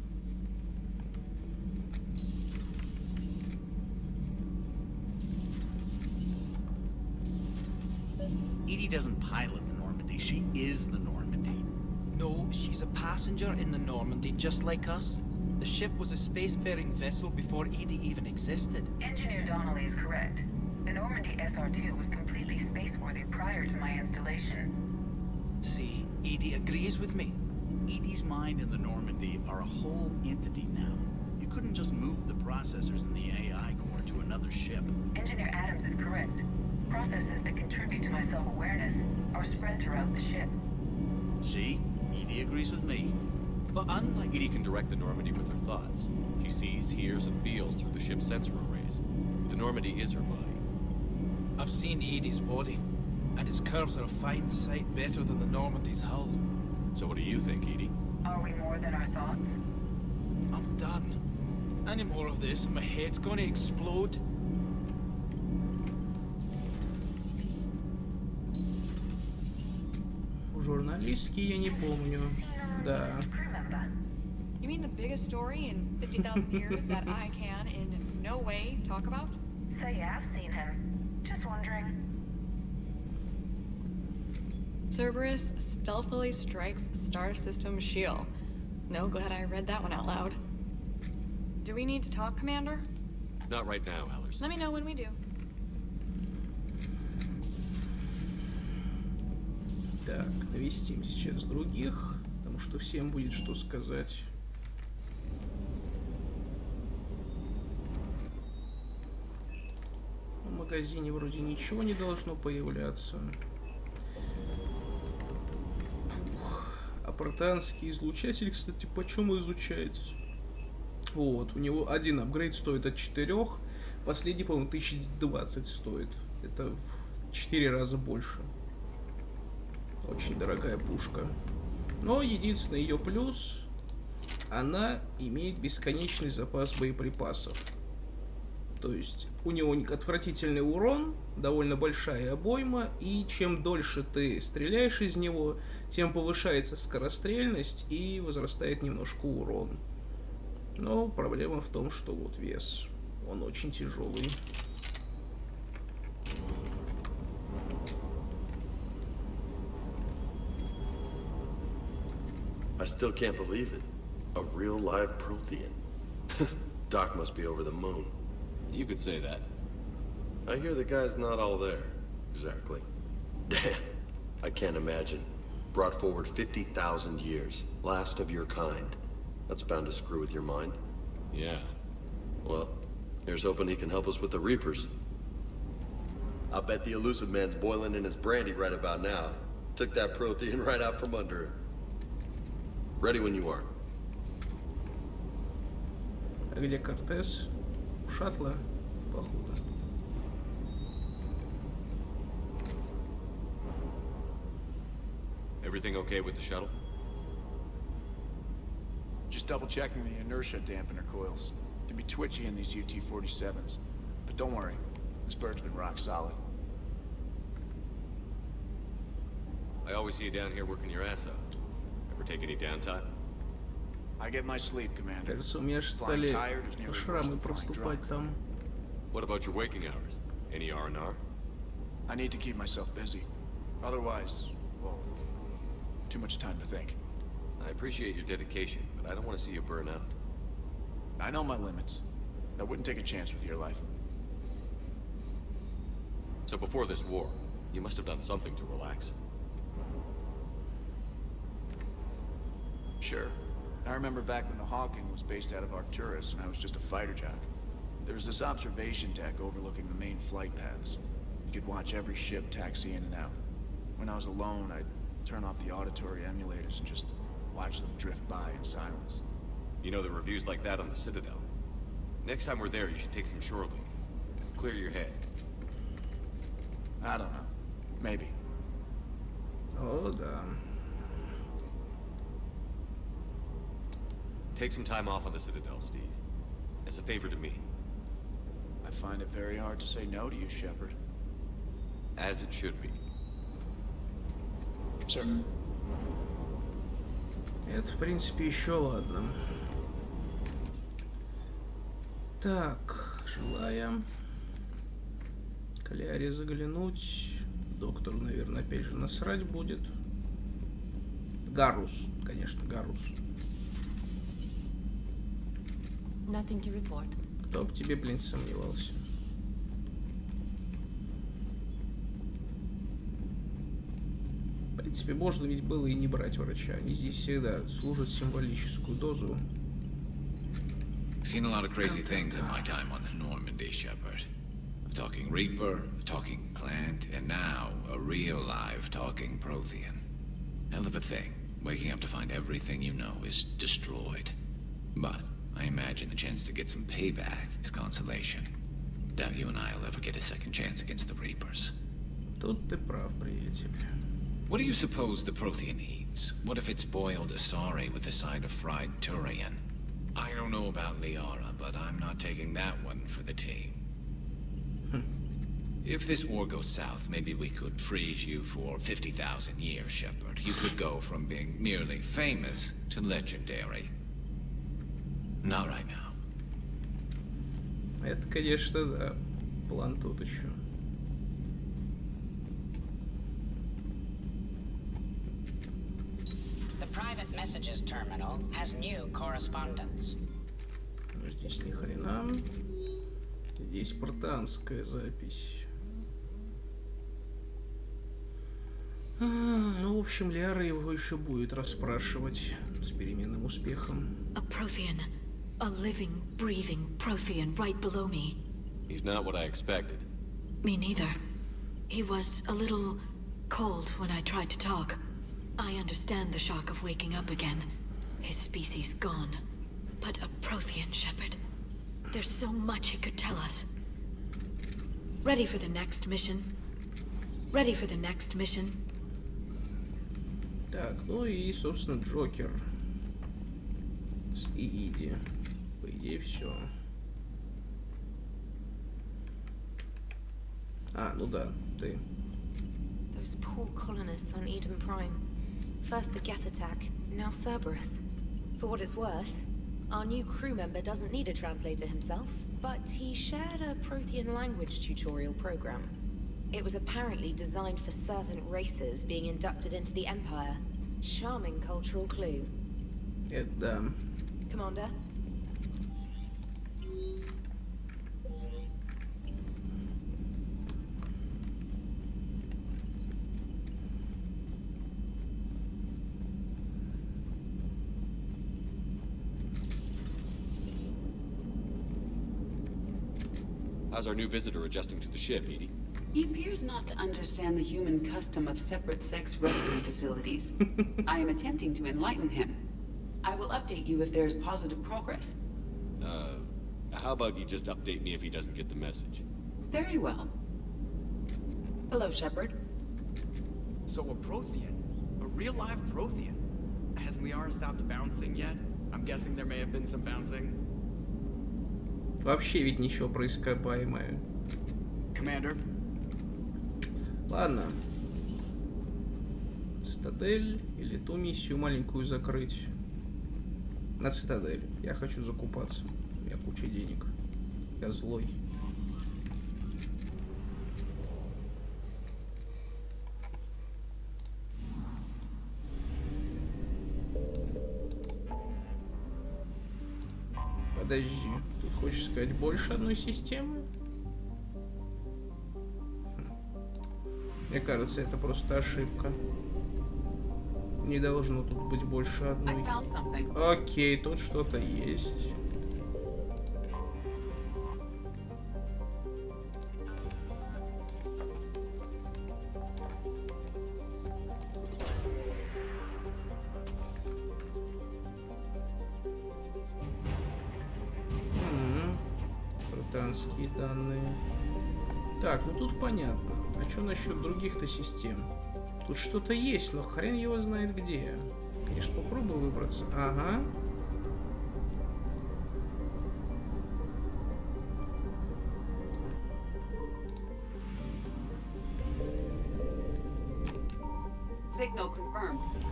K: Edie doesn't pilot the Normandy, she is the Normandy.
L: No, she's a passenger in the Normandy, just like us. The ship was a spacefaring vessel before Edie even existed.
C: Engineer Donnelly is correct. The Normandy SR-2 was completely spaceworthy prior to my installation.
L: See, Edie agrees with me.
K: Edie's mind and the Normandy are a whole entity now. You couldn't just move the processors in the AI core to another ship.
C: Engineer Adams is correct. Processes that contribute to my self-awareness are spread throughout the ship.
K: See? Edie agrees with me.
L: But unlike...
D: Edie can direct the Normandy with her thoughts. She sees, hears, and feels through the ship's sensor arrays. The Normandy is her body.
L: I've seen Edie's body, and its curves are a fine sight better than the Normandy's hull.
D: So what do you think, Edie?
C: Are we more than our thoughts?
L: I'm done. Any more of this, and my head's gonna explode.
A: Журналистский я не помню. Да.
M: You mean the biggest story in 50,000 years that I can in no way talk about?
C: So yeah, I've seen him. Just wondering.
M: Cerberus stealthily strikes star system shield. No, glad I read that one out loud. Do we need to talk, Commander?
D: Not right now, Allers.
M: Let me know when we do.
A: Так, навестим сейчас других, потому что всем будет что сказать. В магазине вроде ничего не должно появляться. А протеанский излучатель, кстати, почем изучается? Вот, у него один апгрейд стоит от 4, последний, по-моему, 1020 стоит. Это в 4 раза больше. Очень дорогая пушка. Но единственный ее плюс, она имеет бесконечный запас боеприпасов. То есть у него отвратительный урон, довольно большая обойма, и чем дольше ты стреляешь из него, тем повышается скорострельность и возрастает немножко урон. Но проблема в том, что вот вес, он очень тяжелый.
N: still can't believe it. A real live Prothean. Doc must be over the moon.
D: You could say that.
N: I hear the guy's not all there. Exactly. Damn. I can't imagine. Brought forward 50,000 years. Last of your kind. That's bound to screw with your mind.
D: Yeah.
N: Well, here's hoping he can help us with the Reapers. I bet the elusive man's boiling in his brandy right about now. Took that Prothean right out from under him. Ready when you are.
A: А где Кортес? У шаттла, походу.
D: Everything okay with the shuttle?
E: Just double checking the inertia dampener coils. Can be twitchy in these UT-47s. But don't worry, this bird's been rock solid.
D: I always see you down here working your ass off. Ever take any downtime?
E: I get my sleep, Commander.
A: Кажется, у меня стали шрамы проступать там.
D: What about your waking hours? Any R&R?
E: I need to keep myself busy. Otherwise, well, too much time to think.
D: I appreciate your dedication, but I don't want to see you burn out.
E: I know my limits. I wouldn't take a chance with your life.
D: So before this war, you must have done something to relax.
E: Sure. I remember back when the Hawking was based out of Arcturus and I was just a fighter jock. There was this observation deck overlooking the main flight paths. You could watch every ship taxi in and out. When I was alone, I'd turn off the auditory emulators and just watch them drift by in silence.
D: You know, the reviews like that on the Citadel. Next time we're there, you should take some shore leave. Clear your head.
E: I don't know. Maybe.
A: О, да.
D: Take some time off on the Citadel, Steve. As a favor to me.
E: I find it very hard to say no to you, Shepard.
D: As it should be.
E: Sir.
A: Это, в принципе, еще ладно. Так, желаем Кляре заглянуть. Доктору, наверное, опять же насрать будет. Гарус, конечно, Гарус.
O: Nothing to report.
A: Кто б тебе, блин, сомневался? В принципе, можно ведь было и не брать врача. Они здесь всегда служат символическую дозу.
P: Seen a lot of crazy things in my time on the Normandy, Shepard. A talking Reaper, a talking plant, and now a real live talking Prothean. Hell of a thing. Waking up to find everything you know is destroyed. But I imagine the chance to get some payback is consolation. Doubt you and I'll ever get a second chance against the Reapers.
A: Тут ты прав, приятель.
P: What do you suppose the Prothean eats? What if it's boiled Asari with a side of fried Turian? I don't know about Liara, but I'm not taking that one for the team. If this war goes south, maybe we could freeze you for 50,000 years, Shepard. You could go from being merely famous to legendary. Not right now.
A: Это, конечно, да. План тут еще.
Q: The private messages terminal has new correspondence.
A: Здесь ни хрена. Здесь протеанская запись. Ну, в общем, Лиара его еще будет расспрашивать с переменным успехом.
B: A Prothean. A living, breathing Prothean right below me.
D: He's not what I expected.
B: Me neither. He was a little cold when I tried to talk. I understand the shock of waking up again. His species gone. But a Prothean, Shepard. There's so much he could tell us. Ready for the next mission? Ready for the next mission?
A: Так, ну и, собственно, Джокер. С Ииди. По идее, все. А, ну да, ты.
O: Those poor colonists on Eden Prime. First the Geth attack, now Cerberus. For what it's worth, our new crew member doesn't need a translator himself, but he shared a Prothean language tutorial program. It was apparently designed for servant races being inducted into the Empire. Charming cultural clue.
A: Это да.
O: Commander?
D: How's our new visitor adjusting to the ship, Edie?
C: He appears not to understand the human custom of separate-sex resting facilities. I am attempting to enlighten him. I will update you if there is positive progress.
D: How about you just update me if he doesn't get the message?
C: Very well. Hello, Shepard.
L: So a Prothean? A real live Prothean? Has Liara stopped bouncing yet? I'm guessing there may have been some bouncing.
A: Вообще ведь ничего проископаемое.
L: Commander.
A: Ладно. Цитадель или ту миссию маленькую закрыть. На цитадель. Я хочу закупаться. У меня куча денег. Я злой. Подожди. Тут хочешь сказать больше одной системы? Мне кажется, это просто ошибка. Не должно тут быть больше одной. Окей, тут что-то есть. Протеанские данные. Так, ну тут понятно. А что насчет других-то систем? Тут что-то есть, но хрен его знает где. Конечно, попробую выбраться. Ага.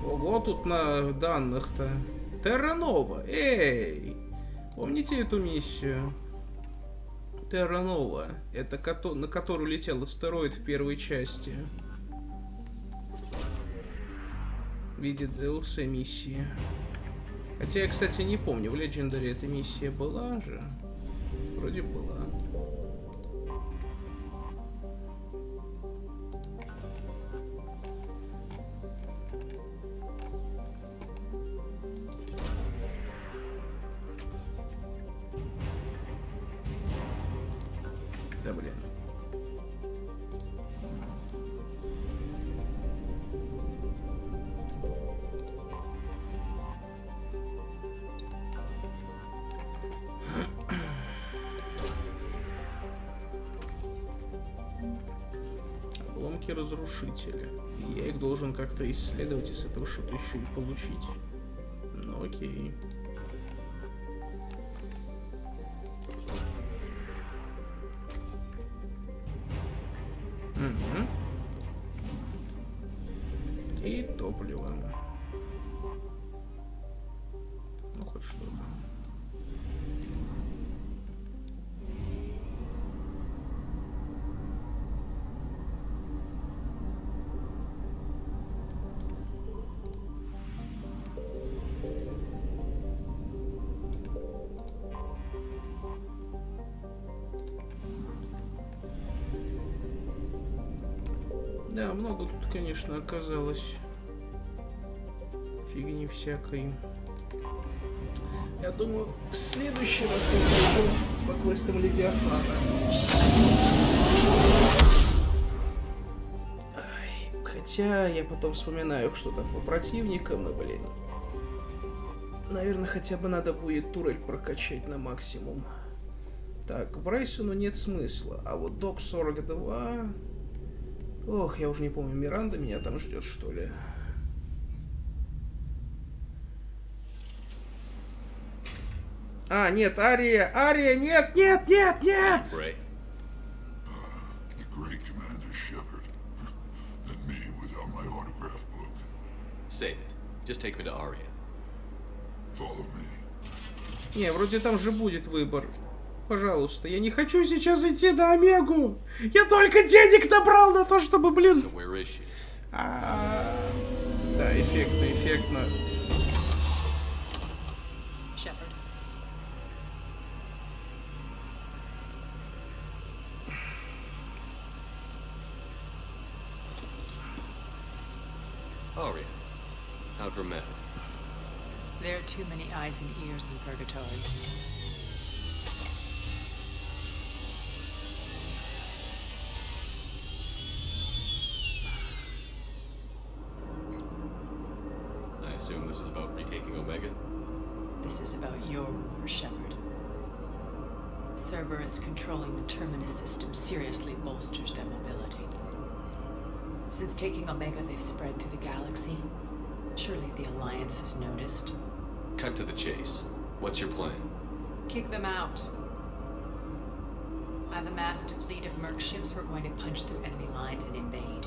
A: Ого, тут на данных-то. Терранова. Эй! Помните эту миссию? Терранова. Это на которую летел астероид в первой части. В виде DLC миссии. Хотя я, кстати, не помню, в Legendary эта миссия была же. Вроде была. Да блин. Обломки разрушителя. И я их должен как-то исследовать и с этого что-то еще и получить. Ну окей. И топливо. Ну, хоть что-то. Да, много тут, конечно, оказалось фигни всякой. Я думаю, в следующий раз мы пойдем по квестам Левиафана. Хотя я потом вспоминаю, что там по противникам, и, блин, наверное, хотя бы надо будет турель прокачать на максимум. Так, к Брайсону нет смысла, а вот Док 42... Ох, я уже не помню, Миранда меня там ждет, что ли? А, нет, Ария, нет, нет, нет, нет! Не, вроде там же будет выбор. Пожалуйста, я не хочу сейчас идти на Омегу. Я только денег набрал на то, чтобы, блин... Да, эффектно, эффектно.
D: Oh, yeah. How dramatic.
R: There are too many eyes and ears in purgatory.
D: I assume this is about retaking Omega?
R: This is about your war, Shepard. Cerberus controlling the Terminus system seriously bolsters their mobility. Since taking Omega, they've spread through the galaxy. Surely the Alliance has noticed.
D: Cut to the chase. What's your plan?
R: Kick them out. I've amassed a fleet of merc ships. We're going to punch through enemy lines and invade.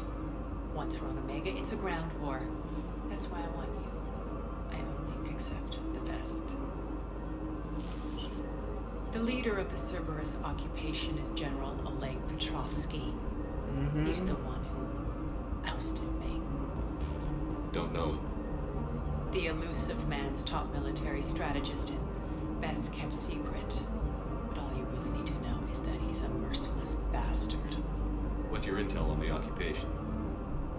R: Once we're on Omega, it's a ground war. That's why I want you. I only accept the best. The leader of the Cerberus occupation is General Oleg Petrovsky. He's the one who ousted me.
D: Don't know him.
R: The elusive man's top military strategist and best kept secret. But all you really need to know is that he's a merciless bastard.
D: What's your intel on the occupation?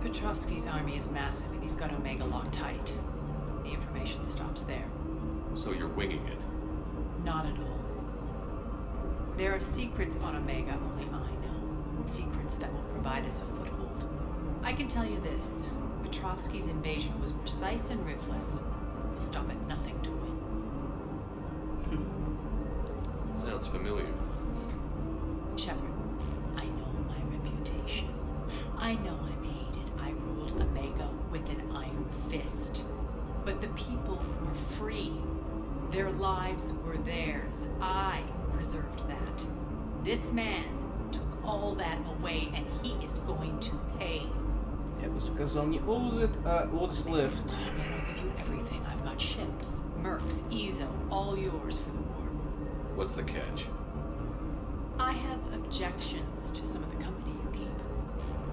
R: Petrovsky's army is massive and he's got Omega locked tight. The information stops there.
D: So you're winging it?
R: Not at all. There are secrets on Omega only I know. Secrets that will provide us a foothold. I can tell you this. Petrovsky's invasion was precise and ruthless. We'll stop at nothing to win.
D: Sounds familiar.
R: Shepard, I know my reputation. I know I'm hated. I ruled Omega with an iron fist. But the people were free. Their lives were theirs. I preserved that. This man took all that away, and he is going to pay.
A: Я бы сказал не all of it, а what's left.
R: I'll give you everything. I've got ships, mercs, Ezo, all yours for the war.
D: What's the catch?
R: I have objections to some of the company you keep.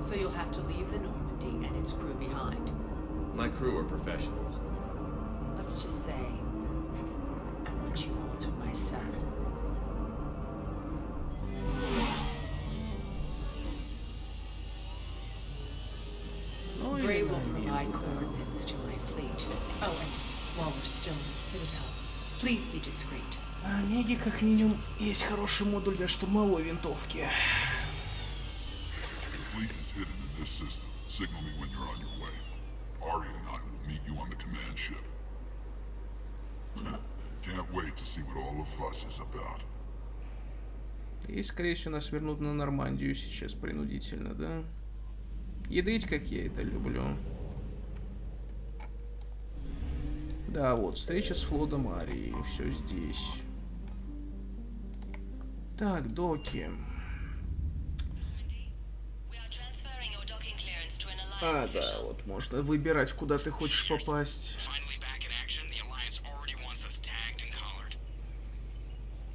R: So you'll have to leave the Normandy and its crew behind.
D: My crew are professionals.
R: Let's just say, I want you all to myself. Gray will provide coordinates to my fleet. Oh, and while we're still in the Citadel, please be discreet.
A: На Омеге как минимум есть хороший модуль для штурмовой винтовки.
G: The fleet is hidden in this system. Signal me when you're on your way. Arya and I will meet you on the command ship. Can't wait to see what all the fuss is about.
A: И, скорее всего, нас вернут на Нормандию сейчас принудительно, да? Ядрить, как я это люблю. Да, вот, встреча с флотом Арии. Все здесь. Так, доки. А, да, вот, можно выбирать, куда ты хочешь попасть.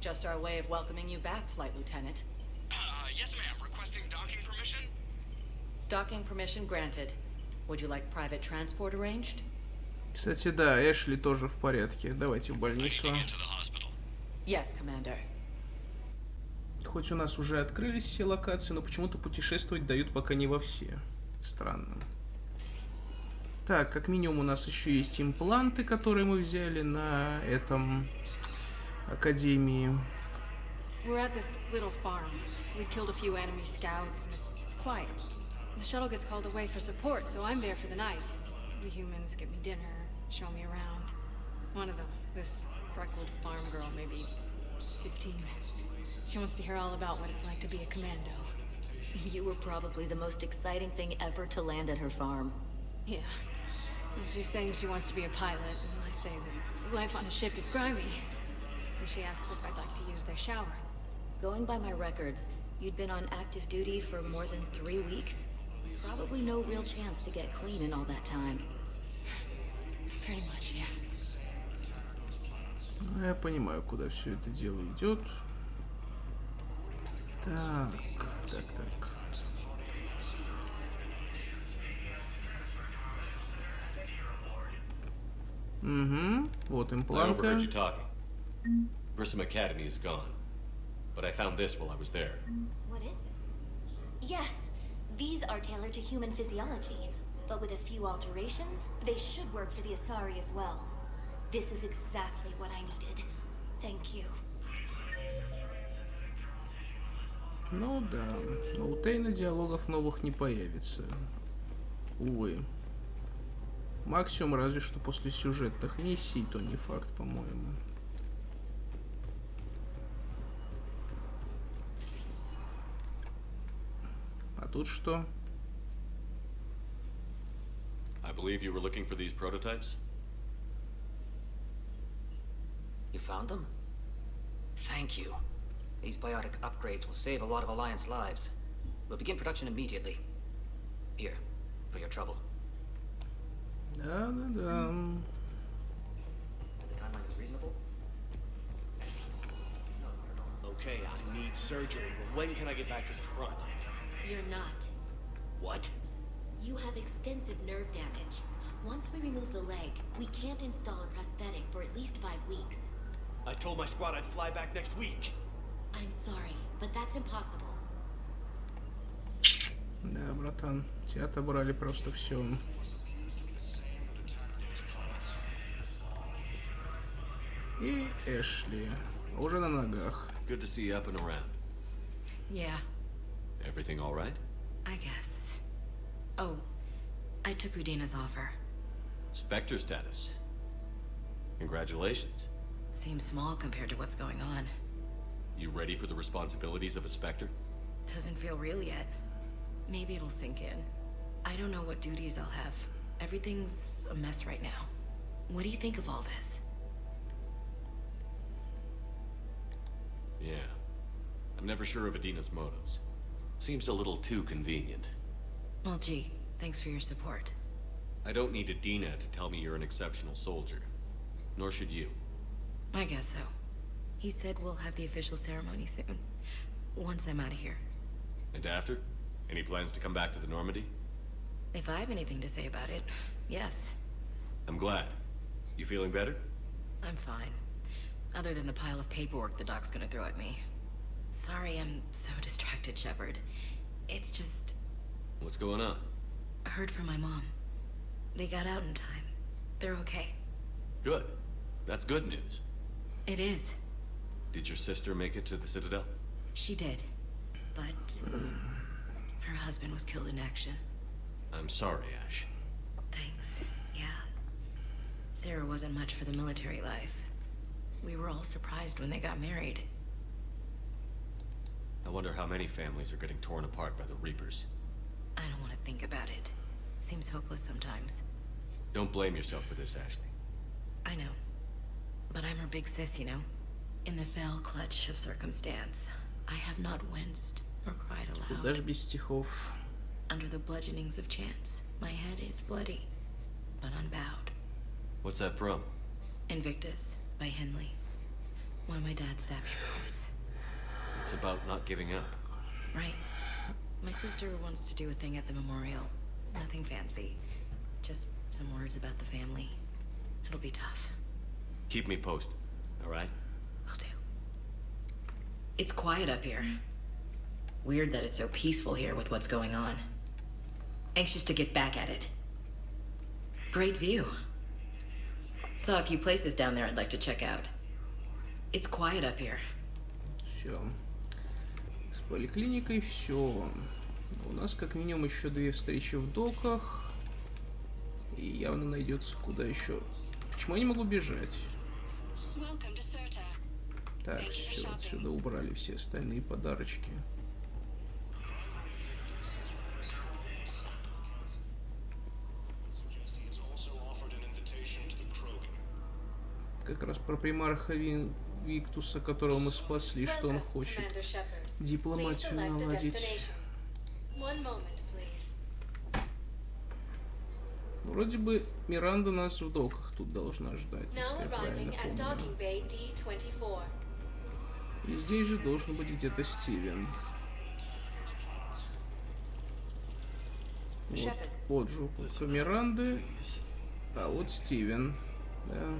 R: Just our way of welcoming you back, Flight Lieutenant.
L: Yes, ma'am. Requesting docking permission?
R: Docking permission granted. Would you like private transport arranged?
A: Кстати, да, Эшли тоже в порядке. Давайте в больницу.
R: Yes, Commander.
A: Хоть у нас уже открылись все локации, но почему-то путешествовать дают пока не во все. Странно. Так, как минимум у нас еще есть импланты, которые мы взяли на этом академии.
M: We're at this little farm. We killed a few enemy scouts, and it's quiet. The shuttle gets called away for support, so I'm there for the night. The humans give me dinner, show me around. One of them, this freckled farm girl, maybe 15. She wants to hear all about what it's like to be a commando.
B: You were probably the most exciting thing ever to land at her farm.
M: Yeah. And she's saying she wants to be a pilot, and I say that life on a ship is grimy. And she asks if I'd like to use their shower.
B: Going by my records, you'd been on active duty for more than 3 weeks. Probably no real chance to get clean in all that time.
M: Pretty much, yeah.
A: Я понимаю, куда все это дело идет. Так. Угу, вот
D: I
A: импланты.
D: overheard you talking. Grissom Academy is gone. But I found this while I was there.
S: What is this? Yes, these are tailored to human physiology. but with a few alterations, they should work for the Asari as well. This is exactly what I needed. Thank you.
A: Ну да, но у Тейна диалогов новых не появится. Увы. Максимум разве что после сюжетных миссий, то не факт, по-моему. А тут что?
D: I believe you were looking for these prototypes?
T: You found them? Thank you. These biotic upgrades will save a lot of Alliance lives. We'll begin production immediately. Here, for your trouble.
A: Да-да-да.
T: The timeline is reasonable?
U: Okay, I need surgery, but when can I get back to the front?
V: You're not.
U: What?
V: You have extensive nerve damage. Once we remove the leg, we can't install a prosthetic for at least 5 weeks.
U: I told my squad I'd fly back next week.
V: I'm sorry, but that's impossible.
A: Да, братан, тебя отобрали просто все. И Эшли уже на ногах.
D: Good to see you up and around.
B: Yeah,
D: Everything all right?
B: I guess. Oh, I took Udina's offer.
D: Spectre status. Congratulations.
B: Seems small compared to what's going on.
D: You ready for the responsibilities of a Spectre?
B: Doesn't feel real yet. Maybe it'll sink in. I don't know what duties I'll have. Everything's a mess right now. What do you think of all this?
D: Yeah. I'm never sure of Adina's motives. Seems a little too convenient.
B: Well, gee, thanks for your support.
D: I don't need Adina to tell me you're an exceptional soldier. Nor should you.
B: I guess so. He said we'll have the official ceremony soon. Once I'm out of here.
D: And after? Any plans to come back to the Normandy?
B: If I have anything to say about it, yes.
D: I'm glad. You feeling better?
B: I'm fine. Other than the pile of paperwork the doc's gonna throw at me. Sorry I'm so distracted, Shepard. It's just...
D: What's going on?
B: I heard from my mom. They got out in time. They're okay.
D: Good. That's good news.
B: It is.
D: Did your sister make it to the Citadel?
B: She did. But... her husband was killed in action.
D: I'm sorry, Ash.
B: Thanks. Yeah. Sarah wasn't much for the military life. We were all surprised when they got married.
D: I wonder how many families are getting torn apart by the Reapers.
B: I don't want to think about it. Seems hopeless sometimes.
D: Don't blame yourself for this, Ashley.
B: I know. But I'm her big sis, you know? In the fell clutch of circumstance, I have not winced or cried aloud.
A: Куда ж без стихов?
B: Under the bludgeonings of chance, my head is bloody, but unbowed.
D: What's that from?
B: Invictus, by Henley. One of my dad's savage poets.
D: It's about not giving up.
B: Right. My sister wants to do a thing at the memorial. Nothing fancy. Just some words about the family. It'll be tough.
D: Keep me posted, all right?
B: Will do. It's quiet up here. Weird that it's so peaceful here with what's going on. Anxious to get back at it. Great view. Saw a few places down there I'd like to check out. It's quiet up here.
A: Все. С поликлиникой все. У нас как минимум еще 2 встречи в доках. И явно найдется куда еще. Почему я не могу бежать? Так, все, отсюда убрали все остальные подарочки. Как раз про примарха Виктуса, которого мы спасли, что он хочет дипломатию наладить. Вроде бы Миранда нас в доках тут должна ждать, если я правильно помню. И здесь же должен быть где-то Стивен. Вот жопа Миранды, а вот Стивен. Да,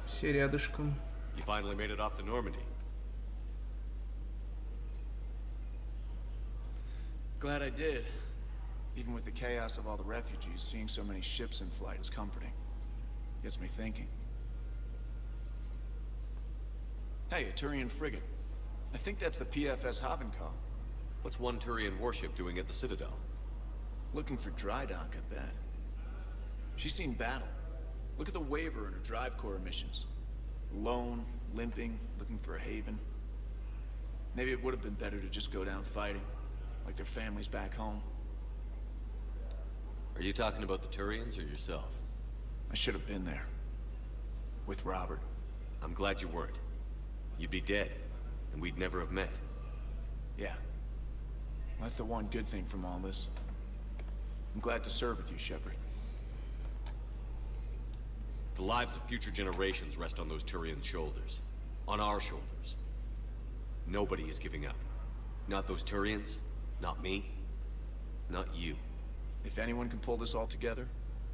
A: все рядышком.
D: You finally made it off the Normandy.
E: Glad I did. Even with the chaos of all the refugees, seeing so many ships in flight is comforting. Gets me thinking. Hey, a Turian frigate. I think that's the PFS Havenkal.
D: What's one Turian warship doing at the Citadel?
E: Looking for dry dock, I bet. She's seen battle. Look at the waiver in her drive core emissions. Alone, limping, looking for a haven. Maybe it would have been better to just go down fighting, like their families back home.
D: Are you talking about the Turians or yourself?
E: I should have been there. With Robert.
D: I'm glad you weren't. You'd be dead, and we'd never have met.
E: Yeah. That's the one good thing from all this. I'm glad to serve with you, Shepard.
D: The lives of future generations rest on those Turian shoulders. On our shoulders. Nobody is giving up. Not those Turians, not me, not you.
E: If anyone can pull this all together,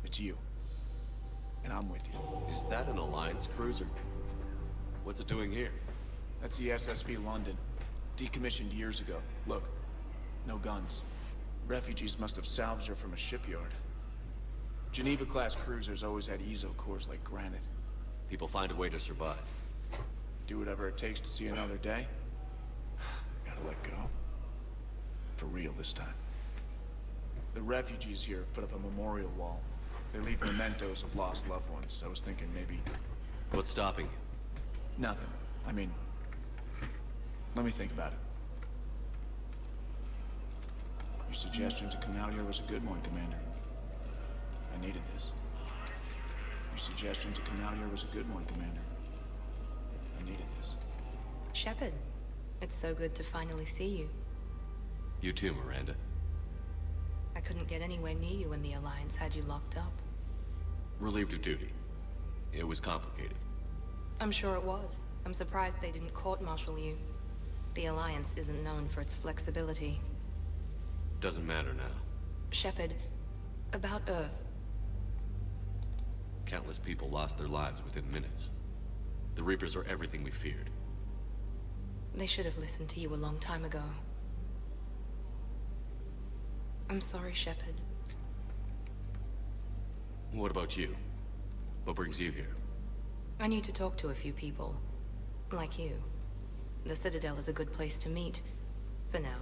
E: it's you. And I'm with you.
D: Is that an Alliance cruiser? What's it doing here?
E: That's the SSV London. Decommissioned years ago. Look, no guns. Refugees must have salvaged her from a shipyard. Geneva-class cruisers always had ezo cores like granite.
D: People find a way to survive.
E: Do whatever it takes to see another day. Gotta let go. For real this time. The refugees here put up a memorial wall. They leave mementos of lost loved ones. I was thinking maybe...
D: What's stopping you?
E: Nothing. I mean... Let me think about it. Your suggestion to come out here was a good one, Commander. I needed this. Your suggestion to come out here was a good one, Commander. I needed this.
O: Shepard, it's so good to finally see you.
D: You too, Miranda.
O: I couldn't get anywhere near you when the Alliance had you locked up.
D: Relieved of duty. It was complicated.
O: I'm sure it was. I'm surprised they didn't court-martial you. The Alliance isn't known for its flexibility.
D: Doesn't matter now.
O: Shepard, about Earth.
D: Countless people lost their lives within minutes. The Reapers are everything we feared.
O: They should have listened to you a long time ago. I'm sorry, Shepard.
D: What about you? What brings you here?
O: I need to talk to a few people. Like you. The Citadel is a good place to meet. For now.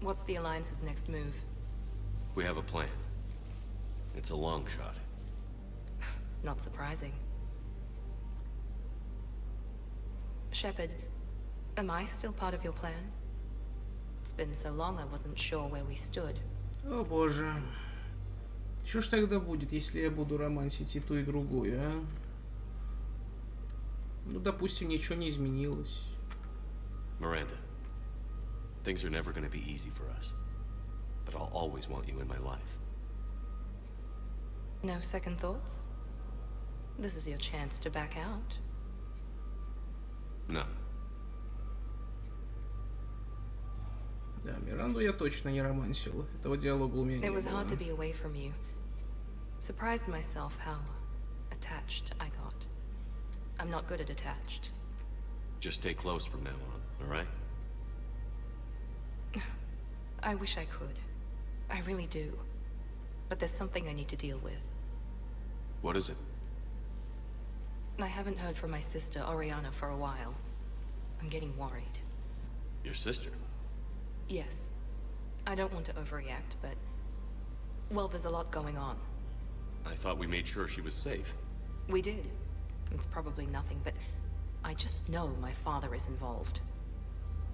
O: What's the Alliance's next move?
D: We have a plan. It's a long shot.
O: Not surprising. Shepard, am I still part of your plan? It's been so long I wasn't sure where we stood.
A: О боже. Что ж тогда будет, если я буду романсить и то, и другое, а? Ну, допустим, ничего не изменилось.
D: Miranda, things are never going to be easy for us. But I'll always want you in my life.
O: No second thoughts? This is your chance to back out.
D: No.
A: Да, Миранду я точно не романсил. Этого диалога у меня не
O: It was
A: было.
O: hard to be away from you. Surprised myself how attached I got. I'm not good at attached.
D: Just stay close from now on, alright?
O: I wish I could. I really do. But there's something I need to deal with.
D: What is it?
O: I haven't heard from my sister, Oriana, for a while. I'm getting worried.
D: Your sister?
O: Yes. I don't want to overreact, but... Well, there's a lot going on.
D: I thought we made sure she was safe.
O: We did. It's probably nothing, but... I just know my father is involved.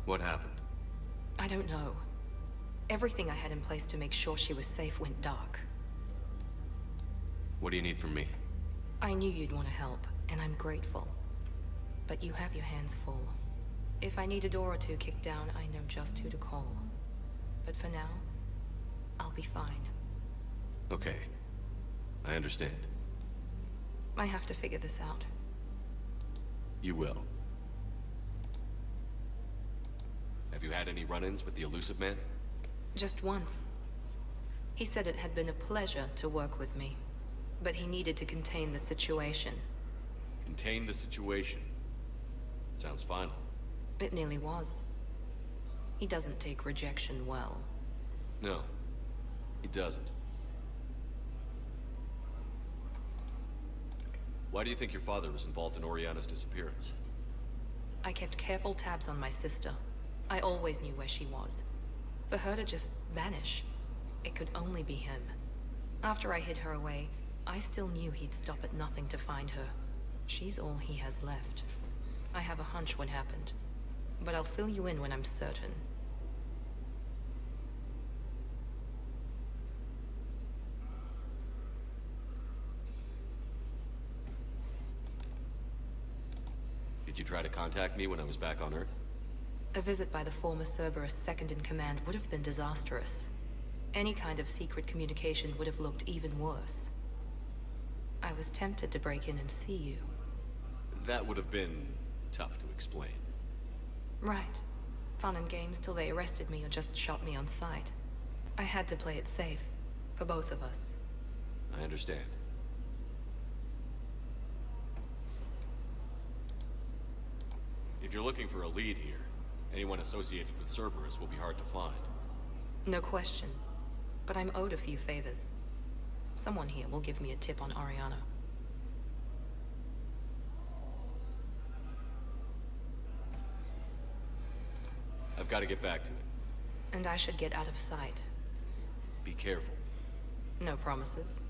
D: What happened?
O: I don't know. Everything I had in place to make sure she was safe went dark.
D: What do you need from me?
O: I knew you'd want to help, and I'm grateful. But you have your hands full. If I need a door or two kicked down, I know just who to call. But for now, I'll be fine.
D: Okay. I understand.
O: I have to figure this out.
D: You will. Have you had any run-ins with the elusive man?
O: Just once. He said it had been a pleasure to work with me. But he needed to contain the situation.
D: Contain the situation. Sounds final.
O: It nearly was. He doesn't take rejection well.
D: No. It doesn't. Why do you think your father was involved in Oriana's disappearance?
F: I kept careful tabs on my sister. I always knew where she was. For her to just vanish, it could only be him. After I hid her away, I still knew he'd stop at nothing to find her. She's all he has left. I have a hunch what happened, but I'll fill you in when I'm certain.
D: Did you try to contact me when I was back on Earth?
F: A visit by the former Cerberus second-in-command would have been disastrous. Any kind of secret communication would have looked even worse. I was tempted to break in and see you.
D: That would have been tough to explain.
F: Right. Fun and games till they arrested me or just shot me on sight. I had to play it safe, for both of us.
D: I understand. If you're looking for a lead here, anyone associated with Cerberus will be hard to find.
F: No question. But I'm owed a few favors. Someone here will give me a tip on Oriana.
D: I've got to get back to it.
F: And I should get out of sight.
D: Be careful.
F: No promises.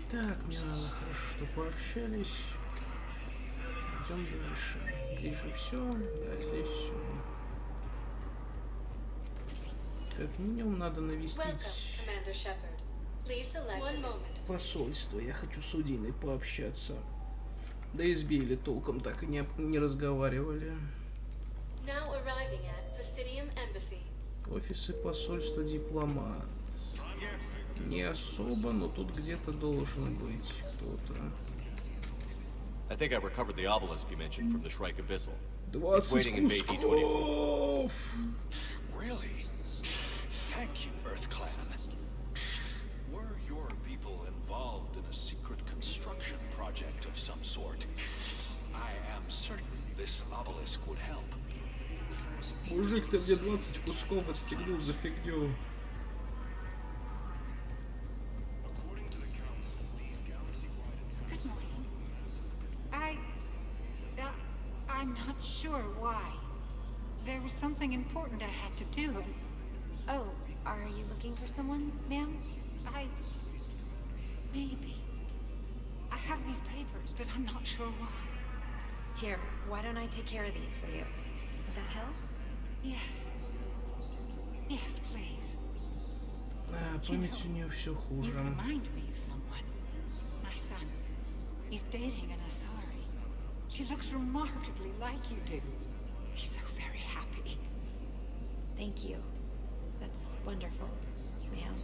A: Так, мне надо хорошо, что пообщались. Идем дальше. Здесь же все. Да, здесь все. Как минимум надо навестить посольство. Я хочу с Удиной пообщаться. Да и с Билли толком так и не разговаривали. Офисы посольства дипломат. Не особо, но тут где-то должен быть кто-то.
D: I think I recovered the obelisk you mentioned from the Shrike Abyssal.
A: 20 кусков!
H: Really? Thank you, Earth Clan. Were your people involved in a secret construction project of some sort? I am certain this obelisk would help.
A: Мужик, ты мне 20 кусков отстегнул за фигню.
W: I'm not sure why. There was something important I had to do, and...
O: Oh, are you looking for someone, ma'am?
W: Maybe. I have these papers, but I'm not sure why.
O: Here, why don't I take care of these for you? Would that help?
W: Yes. Yes, please.
A: Память у нее все хуже.
W: You remind me of someone. My son. He's dating an Asari. She looks remarkably like you do. He's so very happy.
O: Thank you. That's wonderful, ma'am.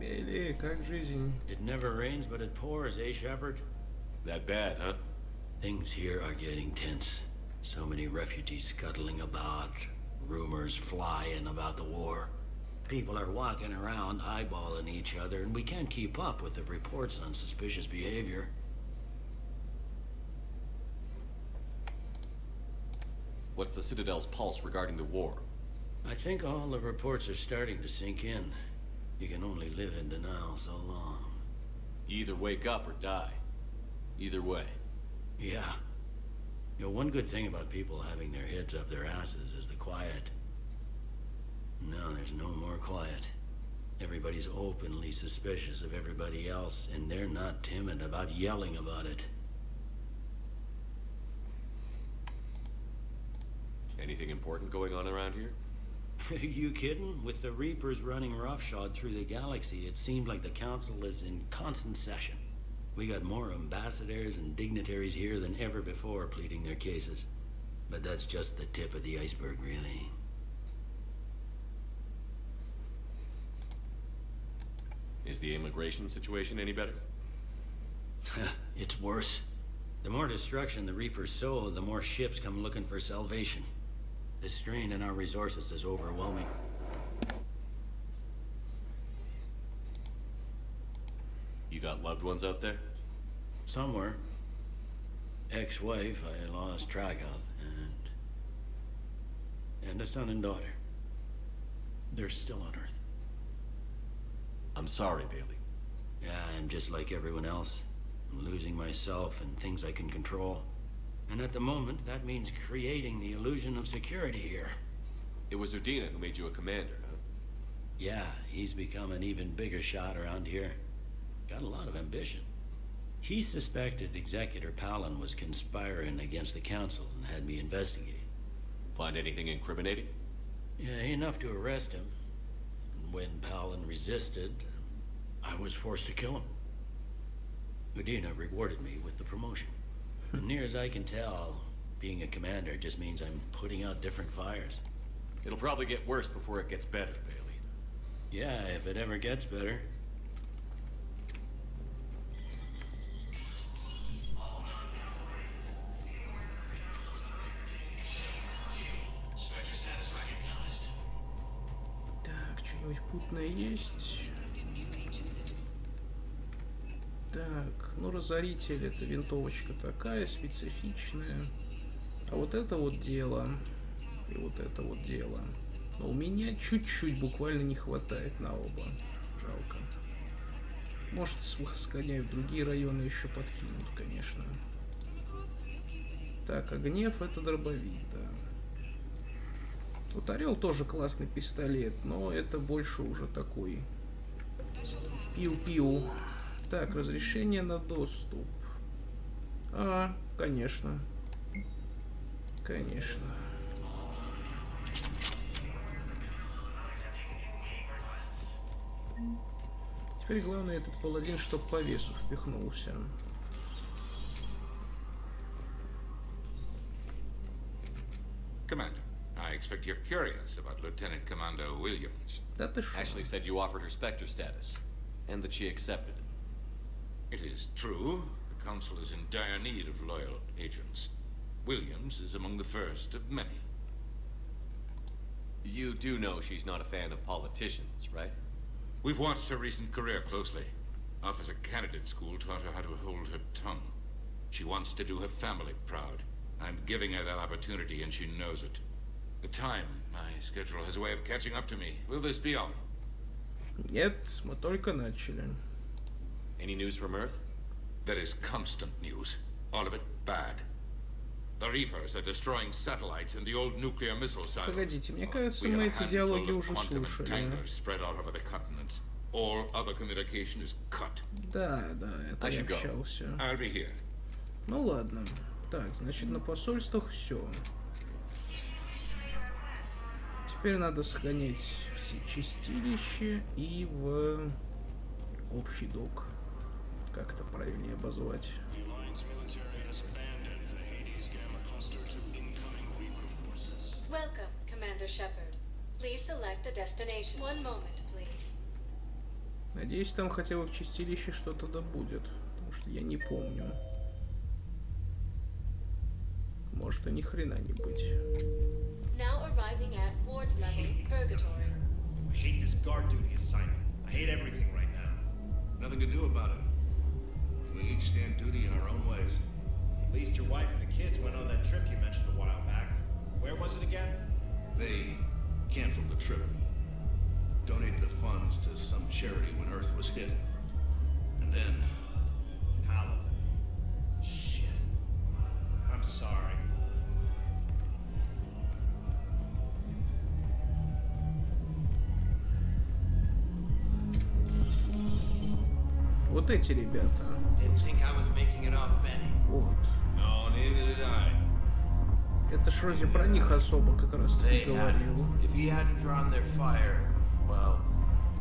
A: Билли, как жизнь?
X: It never rains, but it pours, eh, Shepard?
D: That bad, huh?
X: Things here are getting tense. So many refugees scuttling about. Rumors flying about the war. People are walking around eyeballing each other, and we can't keep up with the reports on suspicious behavior.
D: What's the Citadel's pulse regarding the war?
X: I think all the reports are starting to sink in. You can only live in denial so long.
D: You either wake up or die. Either way.
X: Yeah. You know, one good thing about people having their heads up their asses is the quiet. Now there's no more quiet. Everybody's openly suspicious of everybody else, and they're not timid about yelling about it.
D: Anything important going on around here?
X: You kidding? With the Reapers running roughshod through the galaxy, it seemed like the Council is in constant session. We got more ambassadors and dignitaries here than ever before pleading their cases. But that's just the tip of the iceberg, really.
D: Is the immigration situation any better?
X: It's worse. The more destruction the Reapers sow, the more ships come looking for salvation. The strain on our resources is overwhelming.
D: You got loved ones out there?
X: Somewhere. Ex-wife I lost track of, and a son and daughter. They're still on Earth.
D: I'm sorry, Bailey.
X: Yeah, I'm just like everyone else. I'm losing myself and things I can control. And at the moment, that means creating the illusion of security here.
D: It was Udina who made you a commander, huh?
X: Yeah, he's become an even bigger shot around here. Got a lot of ambition. He suspected Executor Palin was conspiring against the Council and had me investigate.
D: Find anything incriminating?
X: Yeah, enough to arrest him. And when Palin resisted, I was forced to kill him. Udina rewarded me with the promotion. As near as I can tell, being a commander just means I'm putting out different fires.
D: It'll probably get worse before it gets better, Bailey.
X: Yeah, if it ever gets better.
A: Так, что-нибудь путное есть? Так, ну разоритель, это винтовочка такая специфичная. А вот это вот дело. И вот это вот дело. Но у меня чуть-чуть буквально не хватает на оба. Жалко. Может, сгоняю в другие районы, еще подкинут, конечно. Так, а гнев это дробовик, да. Вот Орел тоже классный пистолет, но это больше уже такой пиу-пиу. Так, разрешение на доступ. А, конечно. Конечно. Теперь главное этот паладин, чтоб по весу впихнулся.
G: Commander, I expect you're curious about Lieutenant Commander Williams.
A: Да ты шо?
D: Ashley said you offered her Spectre status, and that she accepted it.
G: It is true. The Council is in dire need of loyal agents. Williams is among the first of many.
D: You do know she's not a fan of politicians, right?
G: We've watched her recent career closely. Officer Candidate School taught her how to hold her tongue. She wants to do her family proud. I'm giving her that opportunity and she knows it. The time, my schedule has a way of catching up to me. Will this be all?
A: Нет, мы только начали.
D: Any news from Earth?
G: There is constant news. All of it bad. The Reapers are destroying satellites in the old nuclear missile silos.
A: Погодите, мне кажется, мы эти диалоги уже слушали.
G: Spread all over the continents. All other communication is cut.
A: Да, это я общался.
G: I'll be here.
A: Ну ладно. Так, значит, на посольствах все. Теперь надо сгонять все чистилища и в общий док. Как это правильнее обозвать?
I: Welcome, Commander Shepard. Please select a destination. One moment, please.
A: Надеюсь, там хотя бы в чистилище что-то да будет, потому что я не помню. Может и ни хрена не быть.
I: Now arriving at ward level purgatory.
U: I hate this guard duty assignment. I hate everything right now.
J: Nothing to do about it. We each stand duty in our own ways.
U: At least your wife and the kids went on that trip you mentioned a while back. Where was it again?
J: They canceled the trip. Donated the funds to some charity when Earth was hit. And then...
U: Paladin. Shit. I'm sorry.
A: Вот эти ребята. Вот. Это ж вроде про них особо как раз таки говорил.
K: If he hadn't drawn their fire, well,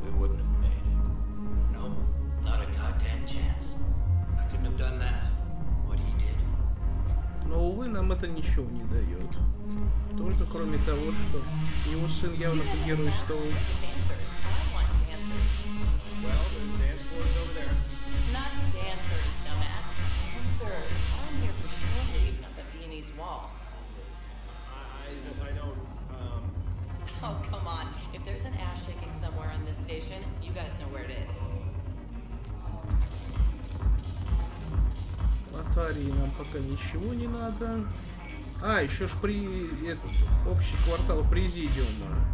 K: we wouldn't have made it.
T: No, not a goddamn chance. I couldn't have done that. What he did.
A: Но, увы, нам это ничего не дает. Только кроме того, что его сын явно погеройствовал.
R: Oh, come on. If there's an ass shaking somewhere on this station, you guys know where it is.
A: Алтарии нам пока ничего не надо. А, еще ж этот общий квартал Президиума.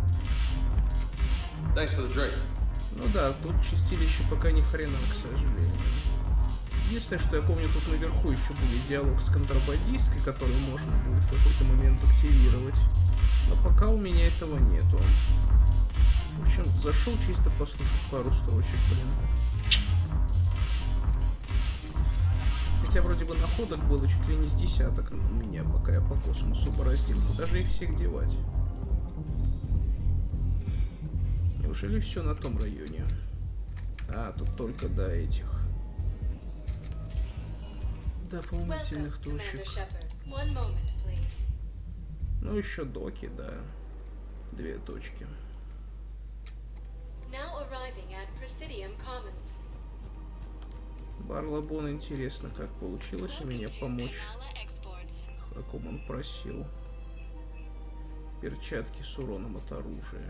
A: Ну да, тут чистилище пока ни хрена, к сожалению. Единственное, что я помню, тут наверху еще будет диалог с контрабандисткой, который можно будет в какой-то момент активировать. Но пока у меня этого нету. В общем, зашел чисто послушать пару строчек, блин. Хотя вроде бы находок было чуть ли не с десяток у меня, пока я по космосу бороздил. Куда же их всех девать? Неужели все на том районе? А, тут только до этих дополнительных точек. Ну, еще доки, да. 2 точки. Барлабон, интересно, как получилось у меня помочь, в каком он просил. Перчатки с уроном от оружия.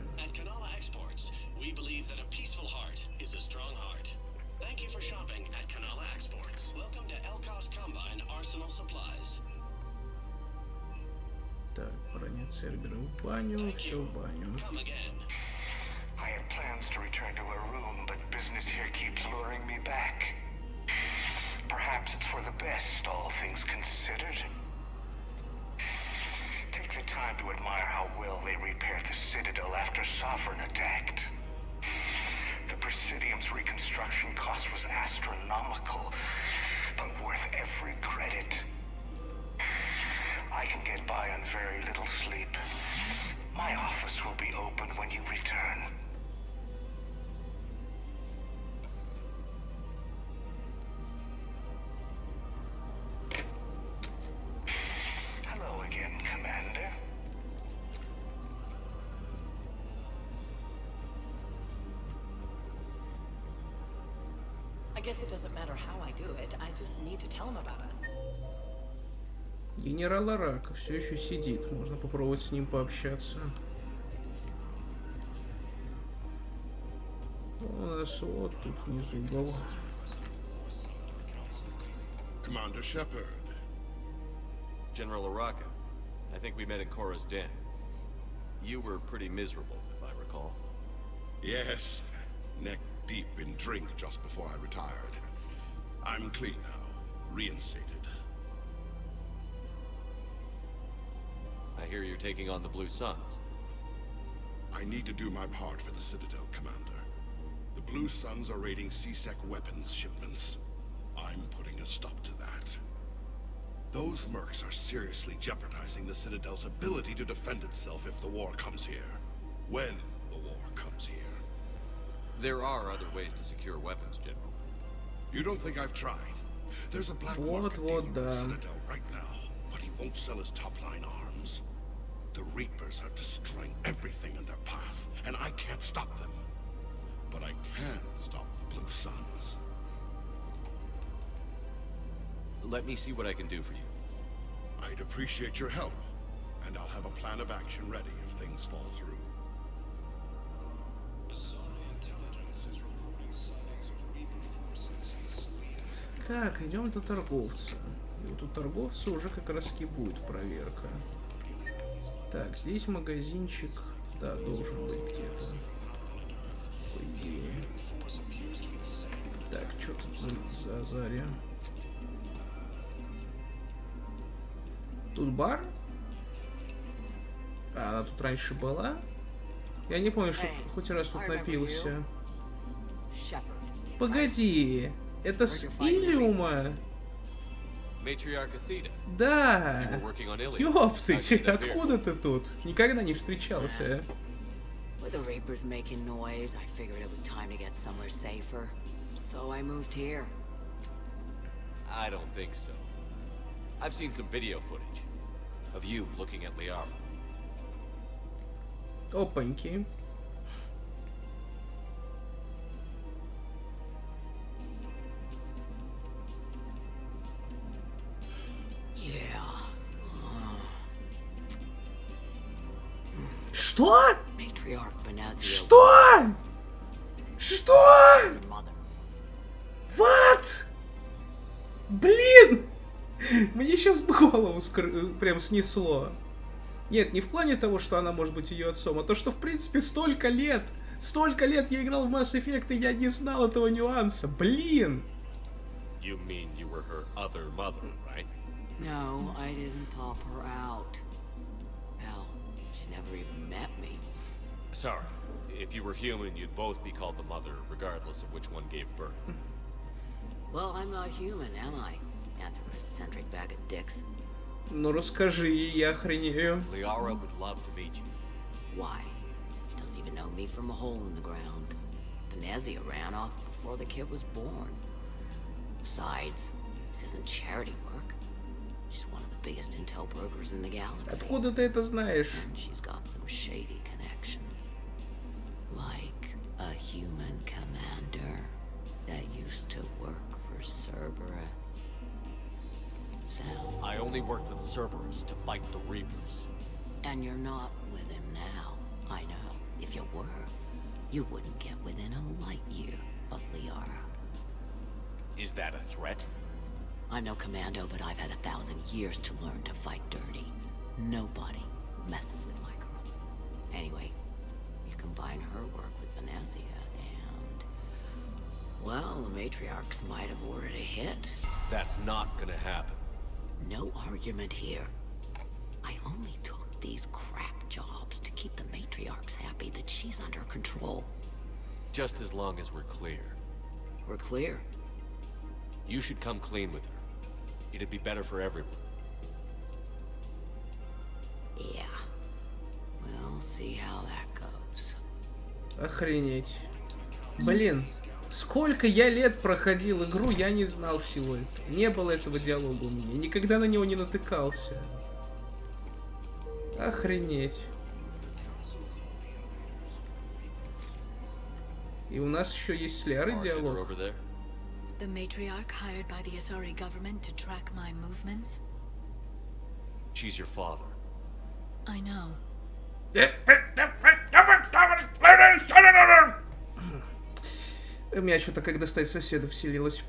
A: Так, броня Цербера в баню, все в баню.
C: I had plans to return to our room, but business here keeps luring me back. Perhaps it's for the best, all things considered. Take the time to admire how well they repaired the Citadel after Sovereign attacked. The Presidium's reconstruction cost was astronomical, but worth every credit. I can get by on very little sleep. My office will be open when you return. Hello again, Commander.
N: I guess it doesn't matter how I do it. I just need to tell him about us.
A: Генерал Арака все еще сидит. Можно попробовать с ним пообщаться. У нас вот тут внизу был.
G: Commander Shepard.
D: General Araka, I think we met in Korra's den. You were pretty miserable, if I recall.
G: Yes, neck deep in drink just before I retired. I'm clean now, reinstated.
D: I hear you're taking on the Blue Suns.
G: I need to do my part for the Citadel, Commander. The Blue Suns are raiding CSEC weapons shipments. I'm putting a stop to that. Those mercs are seriously jeopardizing the Citadel's ability to defend itself if the war comes here. When the war comes here.
D: There are other ways to secure weapons, General.
G: You don't think I've tried? There's a black market dealer in the Citadel right now, but he won't sell his top-line arms. The Reapers are destroying everything in their path, and I can't stop them. But I can stop the Blue Suns.
D: Let me see what I can do for you.
G: I'd appreciate your help, and I'll have a plan of action ready if things fall through.
A: Так, идем до торговца. И вот у торговца уже как раз и будет проверка. Так, здесь магазинчик, да, должен быть где-то, по идее. Так, что тут за Азария? Тут бар? А, она тут раньше была? Я не помню, что хоть раз тут напился. Погоди, это с Илиума? Да! Ёптыть, откуда ты тут? Никогда не встречался.
P: With the Reapers making noise, I figured it was time to get somewhere safer. So I moved here.
D: I don't think so. I've seen some video footage of you looking at Liara.
A: Опаньки. Что? Что? Что? What? Блин! Мне сейчас голову прям снесло. Нет, не в плане того, что она может быть ее отцом, а то, что в принципе столько лет я играл в Mass Effect, и я не знал этого нюанса. Блин!
D: You mean you were her other mother, right?
P: No, I didn't pop her out. Hell, she never even met me.
D: Sorry. If you were human, you'd both be called the mother, regardless of which one gave birth.
P: Well, I'm not human, am I? Anthropocentric bag of dicks.
A: Ну расскажи, я охренею.
D: Liara would love to meet you.
P: Why? She doesn't even know me from a hole in the ground. Venezia ran off before the kid was born. Besides, this isn't charity work. She's one of the biggest intel brokers in the galaxy.
A: Откуда ты это знаешь?
P: And she's got some shady connections. Like a human commander that used to work for Cerberus.
D: I only worked with Cerberus to fight the Reapers.
P: And you're not with him now. I know. If you were, you wouldn't get within a light year of Liara.
D: Is that a threat?
P: I'm no commando, but I've had 1,000 years to learn to fight dirty. Nobody messes with my girl. Anyway, you combine her work with Venezia and... well, the matriarchs might have ordered a hit.
D: That's not gonna happen.
P: No argument here. I only took these crap jobs to keep the matriarchs happy that she's under control.
D: Just as long as we're clear.
P: We're clear?
D: You should come clean with her. It'd be better for everyone.
P: Yeah. We'll see how that goes.
A: Охренеть. Блин. Сколько я лет проходил игру, я не знал всего этого. Не было этого диалога у меня. Никогда на него не натыкался. Охренеть. И у нас еще есть с Лиарой диалог.
B: The matriarch hired by the Asari government to track my movements?
D: She's your father.
B: I know.
A: У меня что-то как достать соседа вселилось.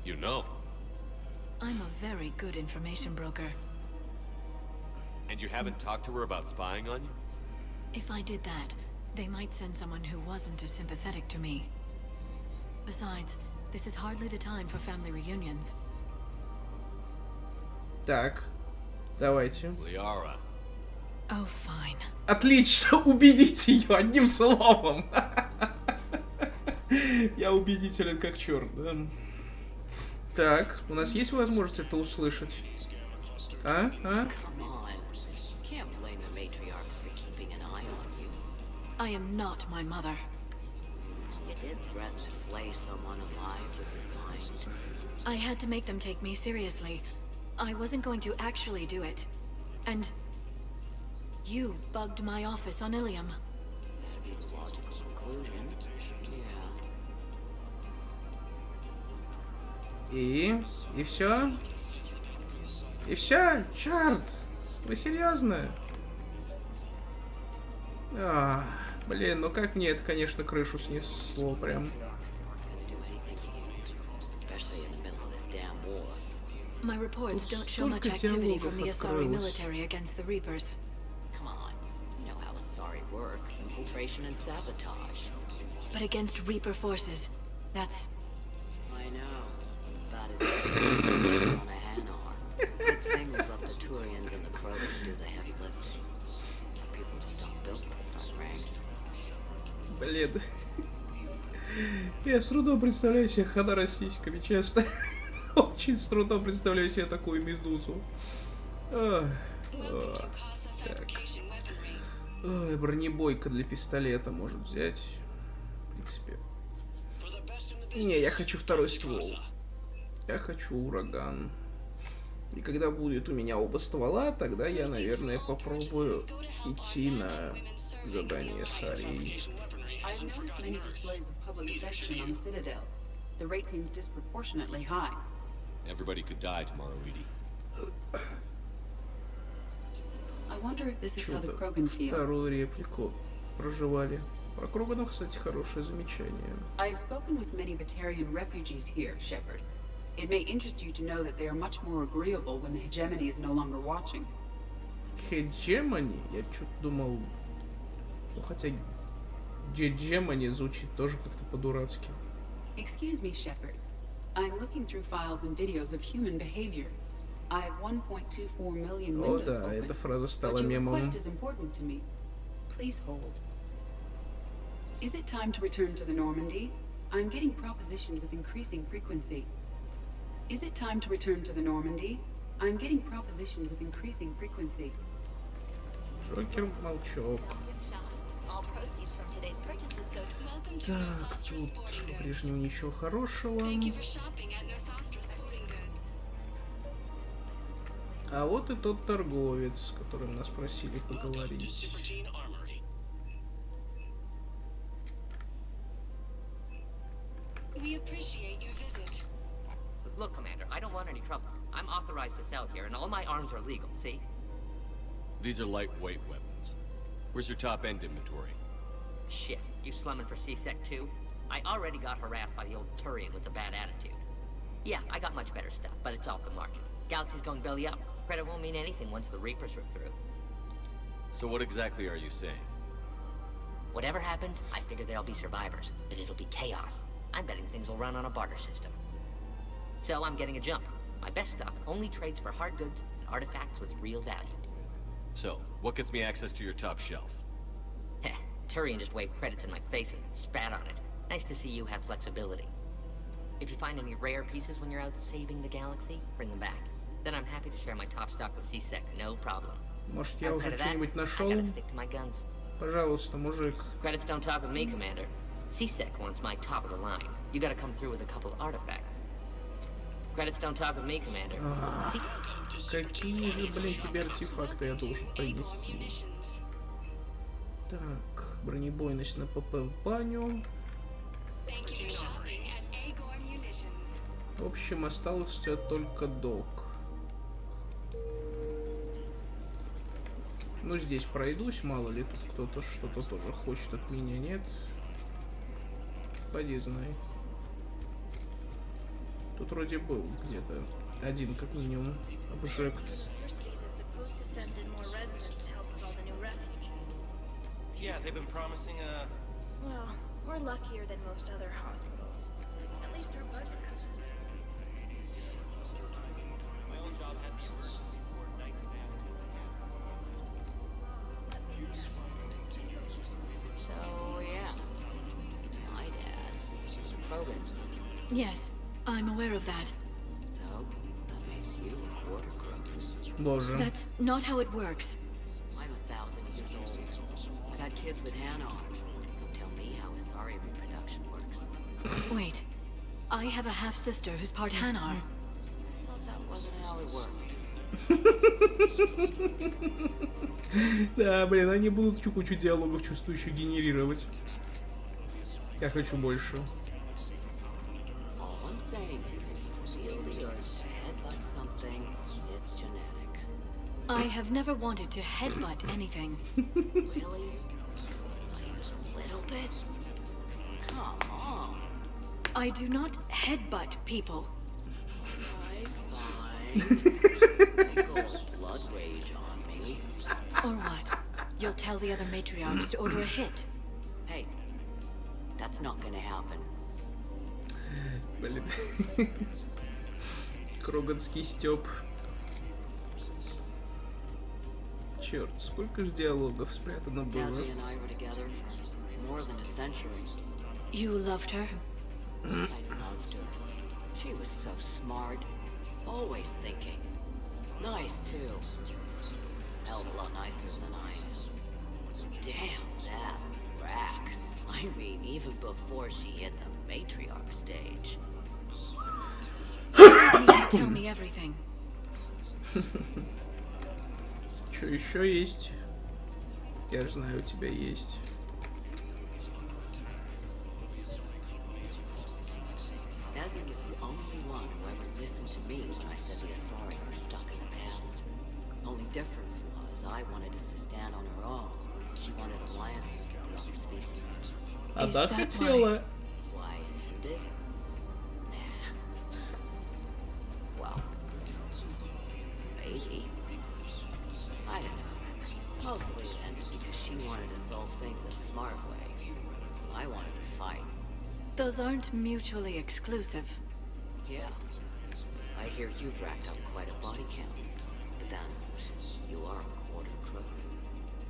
D: You know.
B: I'm a very good information broker.
D: And you haven't talked to her about spying on you?
B: If I did that, they might send someone who wasn't as sympathetic to me. Besides, this is hardly the time for family reunions.
A: Так, давайте.
D: Liara.
B: Oh, fine.
A: Отлично, убедите ее одним словом. Я убедителен как черт, да? Так, у нас есть возможность это услышать? А?
B: I am not my mother.
P: You did threaten to flay someone alive with your mind.
B: I had to make them take me seriously. I wasn't going to actually do it. And you bugged my office on Ilium.
P: That'd be the logical conclusion. Yeah.
A: И все? И все? Черт! Вы серьезно? Блин, ну как мне это, конечно, крышу снесло прям.
B: My reports don't show much activity from the Asari military against the Reapers.
P: Come on, you know how Asari work. Infiltration and sabotage.
B: But against Reaper forces, that's...
P: I know. About as on a Hanar. Good thing we let the Turians and the Crows do the heavy lifting. People just aren't built for the front ranks.
A: Блин. Я с трудом представляю себе хода российскими, честно. Очень с трудом представляю себе такую медузу. Так. Ой, бронебойка для пистолета может взять. В принципе. Не, я хочу второй ствол. Я хочу ураган. И когда будет у меня оба ствола, тогда я, наверное, попробую идти на задание с Арией.
L: I've noticed many displays of public affection on the Citadel. The rate seems disproportionately high.
D: Everybody could die tomorrow, Edie.
L: I wonder if this is how the Krogan feel.
A: Вторую реплику проживали. Про Кроганов, кстати, хорошее замечание.
L: I've spoken with many Batarian refugees here, Shepard. It may interest you to know that they are much more agreeable when the hegemony is no longer watching.
A: Hegemony? Я что-то думал... Ну, хотя... Hegemony звучит тоже как-то по-дурацки.
L: Excuse me, Shepard. I'm looking through files and videos of human behavior. I have 1.24 million windows
A: О, да,
L: open,
A: эта фраза стала
L: but your
A: мемом.
L: request is important to me. Please hold. Is it time to return to the Normandy? I'm getting propositioned with increasing frequency. Is it time to return to the Normandy? I'm getting propositioned with increasing frequency.
A: Джокер молчок. Так, тут по-прежнему ничего хорошего. А вот и тот торговец, с которым нас просили поговорить.
T: Look, Commander, I don't want any trouble. I'm authorized to sell here, and all my arms are legal, see?
D: These are lightweight weapons. Where's your top-end inventory?
T: Shit, you slumming for C-Sec too? I already got harassed by the old Turian with the bad attitude. Yeah, I got much better stuff, but it's off the market. Galaxy's going belly up. Credit won't mean anything once the Reapers are through.
D: So what exactly are you saying?
T: Whatever happens, I figure there'll be survivors, but it'll be chaos. I'm betting things will run on a barter system. So I'm getting a jump. My best stock only trades for hard goods and artifacts with real value.
D: So, what gets me access to your top shelf?
T: Heh, Turian just waved credits in my face and spat on it. Nice to see you have flexibility. If you find any rare pieces when you're out saving the galaxy, bring them back. Then I'm happy to share my top stock with C-Sec, no problem.
A: Может, я уже что-нибудь нашел? Пожалуйста, мужик.
T: Credits don't talk with me, Commander. C-Sec wants my top of the line. You gotta come through with a couple artifacts. Credits don't talk with me, Commander.
A: Какие же, блин, тебе артефакты я должен принести? Так, бронебойность на ПП в баню. В общем, осталось у тебя только док. Ну, здесь пройдусь, мало ли тут кто-то что-то тоже хочет от меня, нет? Поди знай. Тут вроде был где-то один, как минимум, обжект.
M: Yeah, they've been promising a...
Q: Well, we're luckier than most other hospitals. At least our budget covers.
M: My own job had me emergency for night staff.
P: So, yeah. My dad was a Krogan.
B: Yes, I'm aware of that.
P: So, that makes you a quarter Krogan.
A: Боже.
B: That's not how it works.
P: I'm 1,000 years old. I got kids with Hanar. Don't tell me how Asari reproduction works.
B: Wait, I have a half-sister who's part Hanar.
P: I thought that wasn't how it worked.
A: Да, блин, они будут кучу диалогов, чувствую, еще генерировать. Я хочу больше.
P: All I'm saying is if you feel the urge to headbutt something, it's genetic.
B: I have never wanted to headbutt anything.
P: Really? A little bit? Come on.
B: I do not headbutt people.
P: Fine. Go blood rage on me.
B: Or what? You'll tell the other matriarchs to order a hit.
P: Hey, that's not gonna happen.
A: Блин. Кроганский стёб. Черт, сколько ж диалогов спрятано было.
P: Cassie and I were together for more than a century.
B: You loved her?
P: I loved her. She was so smart. Always thinking. Nice, too. Hell of a lot nicer than I am. Damn, that rack. I mean, even before she hit the matriarch stage.
B: You need to tell me everything.
A: Что еще есть? Я же знаю, у тебя есть.
P: Nazzy was the only one who ever listened to me when I said the Asari were stuck in the past. Only difference was I wanted us to stand on our own. She wanted alliances with the other species.
A: Она хотела.
P: Why ended? Nah. She wanted to solve things the smart way. I wanted to fight.
B: Those aren't mutually exclusive.
P: Yeah. I hear you've racked up quite a body count. But then, you are a quarter crook.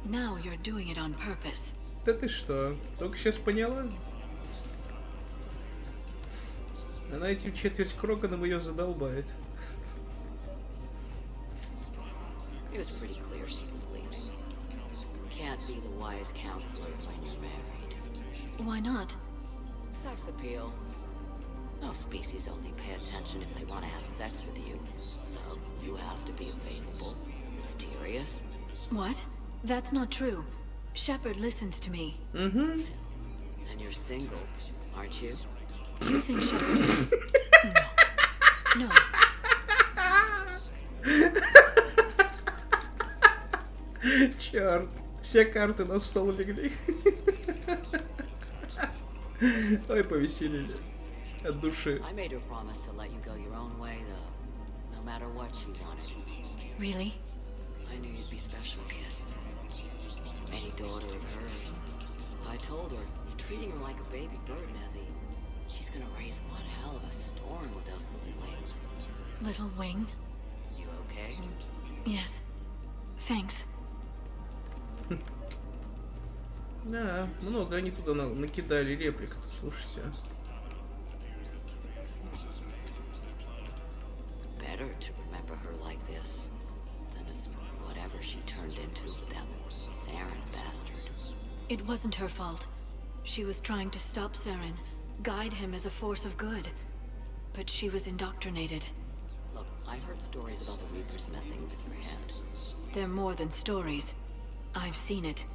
B: Now you're doing it on purpose.
A: Да ты что? Только сейчас поняла? Она этим четверть Кроконом ее задолбает.
P: It was pretty clear she was leaving. Can't be the wise counselor when you're married.
B: Why not?
P: Sex appeal. No species only pay attention if they want to have sex with you. So, you have to be available, mysterious.
B: What? That's not true. Shepard listens to me.
A: Mm-hmm.
P: And you're single, aren't you?
B: You think Shepard... No.
A: Черт, все карты на стол легли. Ой, повеселили. От души.
P: I made her promise to let you go your own way, though. No matter what she wanted.
B: Really?
P: I knew you'd be special, kid. Any daughter of hers. I told her, you're treating her like a baby bird, Nezzy. She's gonna raise one hell of a storm with those little wings.
B: Little wing?
P: You okay?
B: Yes. Thanks.
A: Да, много они туда накидали реплик, слушайте.
P: Better to remember her like this than as whatever she turned into with that Saren bastard.
B: It wasn't her fault. She was trying to stop Saren, guide him as a force of good. But she was indoctrinated.
P: Look, I heard stories about the Reapers messing with your head.
B: They're more than stories. I've seen it.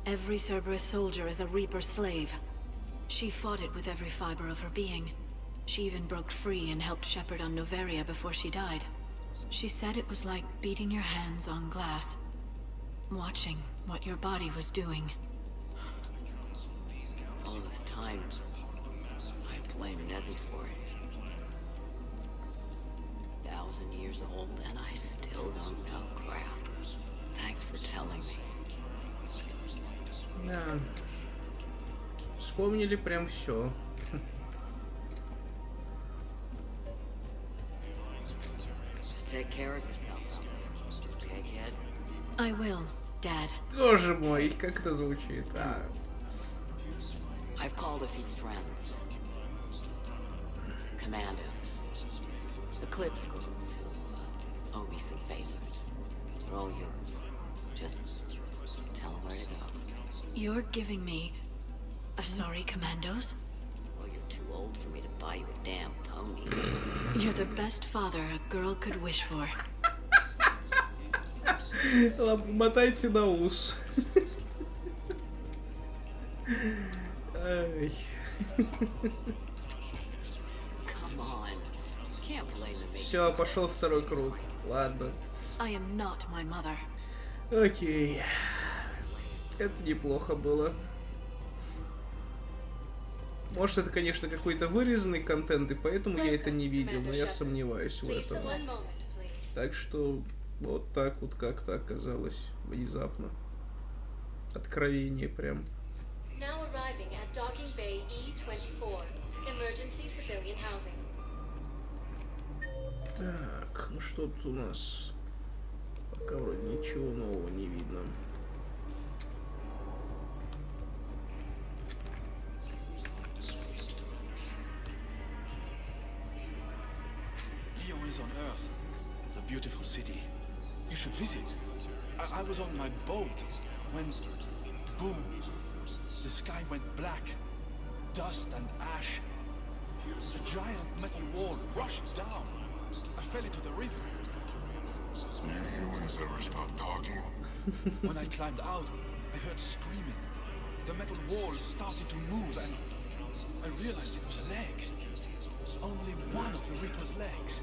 B: Every Cerberus soldier is a Reaper slave. She fought it with every fiber of her being. She even broke free and helped Shepard on Noveria before she died. She said it was like beating your hands on glass. Watching what your body was doing.
P: All this time, I blame Nezzy for it. 1,000 years old and I still don't know crap. Thanks for telling me.
A: Да. Вспомнили прям все.
P: Just take care of yourself out there, okay, kid?
B: I will, Dad.
A: Боже мой, как это звучит, а?
P: I've called a few friends. Commandos. Eclipse groups who owe me some favors. They're all yours. Just tell them where to go.
B: You're giving me a sorry commandos?
P: Well, you're too old for me to buy you a damn pony.
B: You're the best father a girl could wish for.
A: Мотайте на ус. Все, пошел второй круг. Ладно.
B: I am not my mother.
A: Окей. Это неплохо было. Может, это, конечно, какой-то вырезанный контент, и поэтому я это не видел, но я сомневаюсь в этом. Так что вот так вот как-то оказалось внезапно. Откровение прям.
I: Now arriving at Docking Bay E24, emergency civilian housing.
A: Так, ну что тут у нас? Пока вроде ничего нового не видно.
H: Lyon is on Earth, a beautiful city. You should visit. I was on my boat when, boom, the sky went black, dust and ash. A giant metal wall rushed down. I fell into the river.
G: You humans ever stop talking?
H: When I climbed out, I heard screaming. The metal wall started to move and I realized it was a leg. Only one of the Reaper's legs.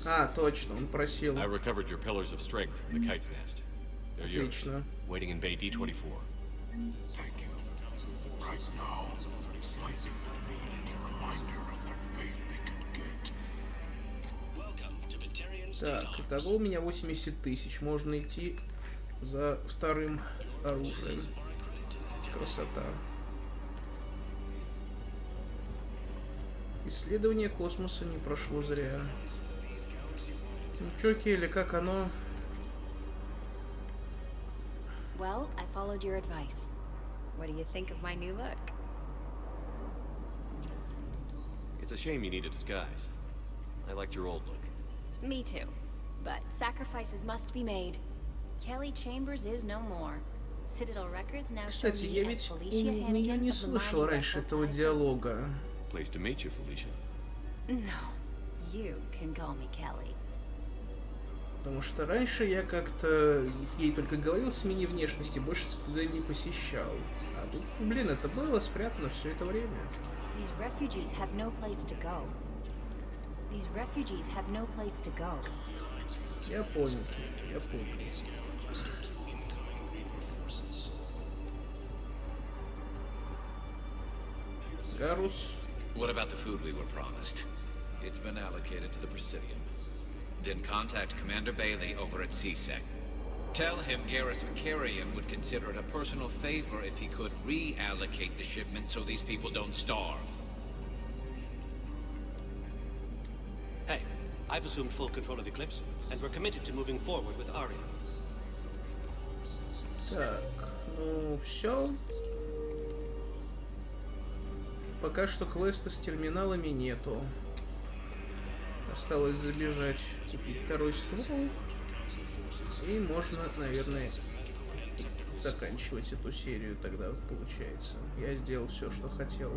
A: А, точно, он просил.
D: I recovered your pillars of strength from the kite's nest. They're yours,
A: Отлично.
D: waiting in Bay D24.
G: Thank you. Right now, my people need any reminder of the faith they can get.
E: Welcome to Teper's
A: Так, итого у меня 80 тысяч. Можно идти за вторым оружием. Красота. Исследование космоса не прошло зря. Ну чё, Келли, как оно?
O: Well, I followed your advice. What do you think of my new look?
D: It's a shame you need a disguise. I liked your old look.
O: Me too. But sacrifices must be made. Kelly Chambers is no more. Citadel Records now show
A: Кстати,
O: me
A: я
O: as
A: ведь у
O: Felicia
A: нее
O: Hannigan
A: не
O: of the
A: слышал
O: mighty
A: раньше
O: Vessel
A: этого
O: Type.
A: диалога.
D: Pleased to meet you, Felicia.
O: No, you can call me Kelly.
A: Потому что раньше я как-то ей только говорил смени внешности, больше Цитадель не посещал. А тут, блин, это было спрятано все это время.
O: These refugees have no place to go. These refugees have no place to go.
A: Я понял, Келли, я понял. Гарус.
K: What about the food we were promised? It's been allocated to the Presidium. Then contact Commander Bailey over at CSEC. Tell him Garrus Vicarian would consider it a personal favor if he could reallocate the shipment so these people don't starve.
M: Hey, I've assumed full control of Eclipse, and we're committed to moving forward with Aria.
A: Так, ну все. Пока что квеста с терминалами нету. Осталось забежать, купить второй ствол. И можно, наверное, заканчивать эту серию тогда, получается. Я сделал все, что хотел.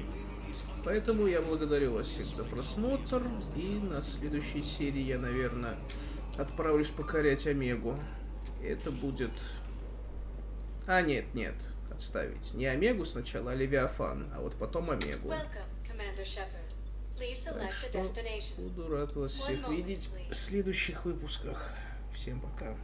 A: Поэтому я благодарю вас всех за просмотр. И на следующей серии я, наверное, отправлюсь покорять Омегу. Это будет... А, нет, отставить. Не Омегу сначала, а Левиафан, а вот потом Омегу. Так что буду рад вас всех видеть в следующих выпусках. Всем пока.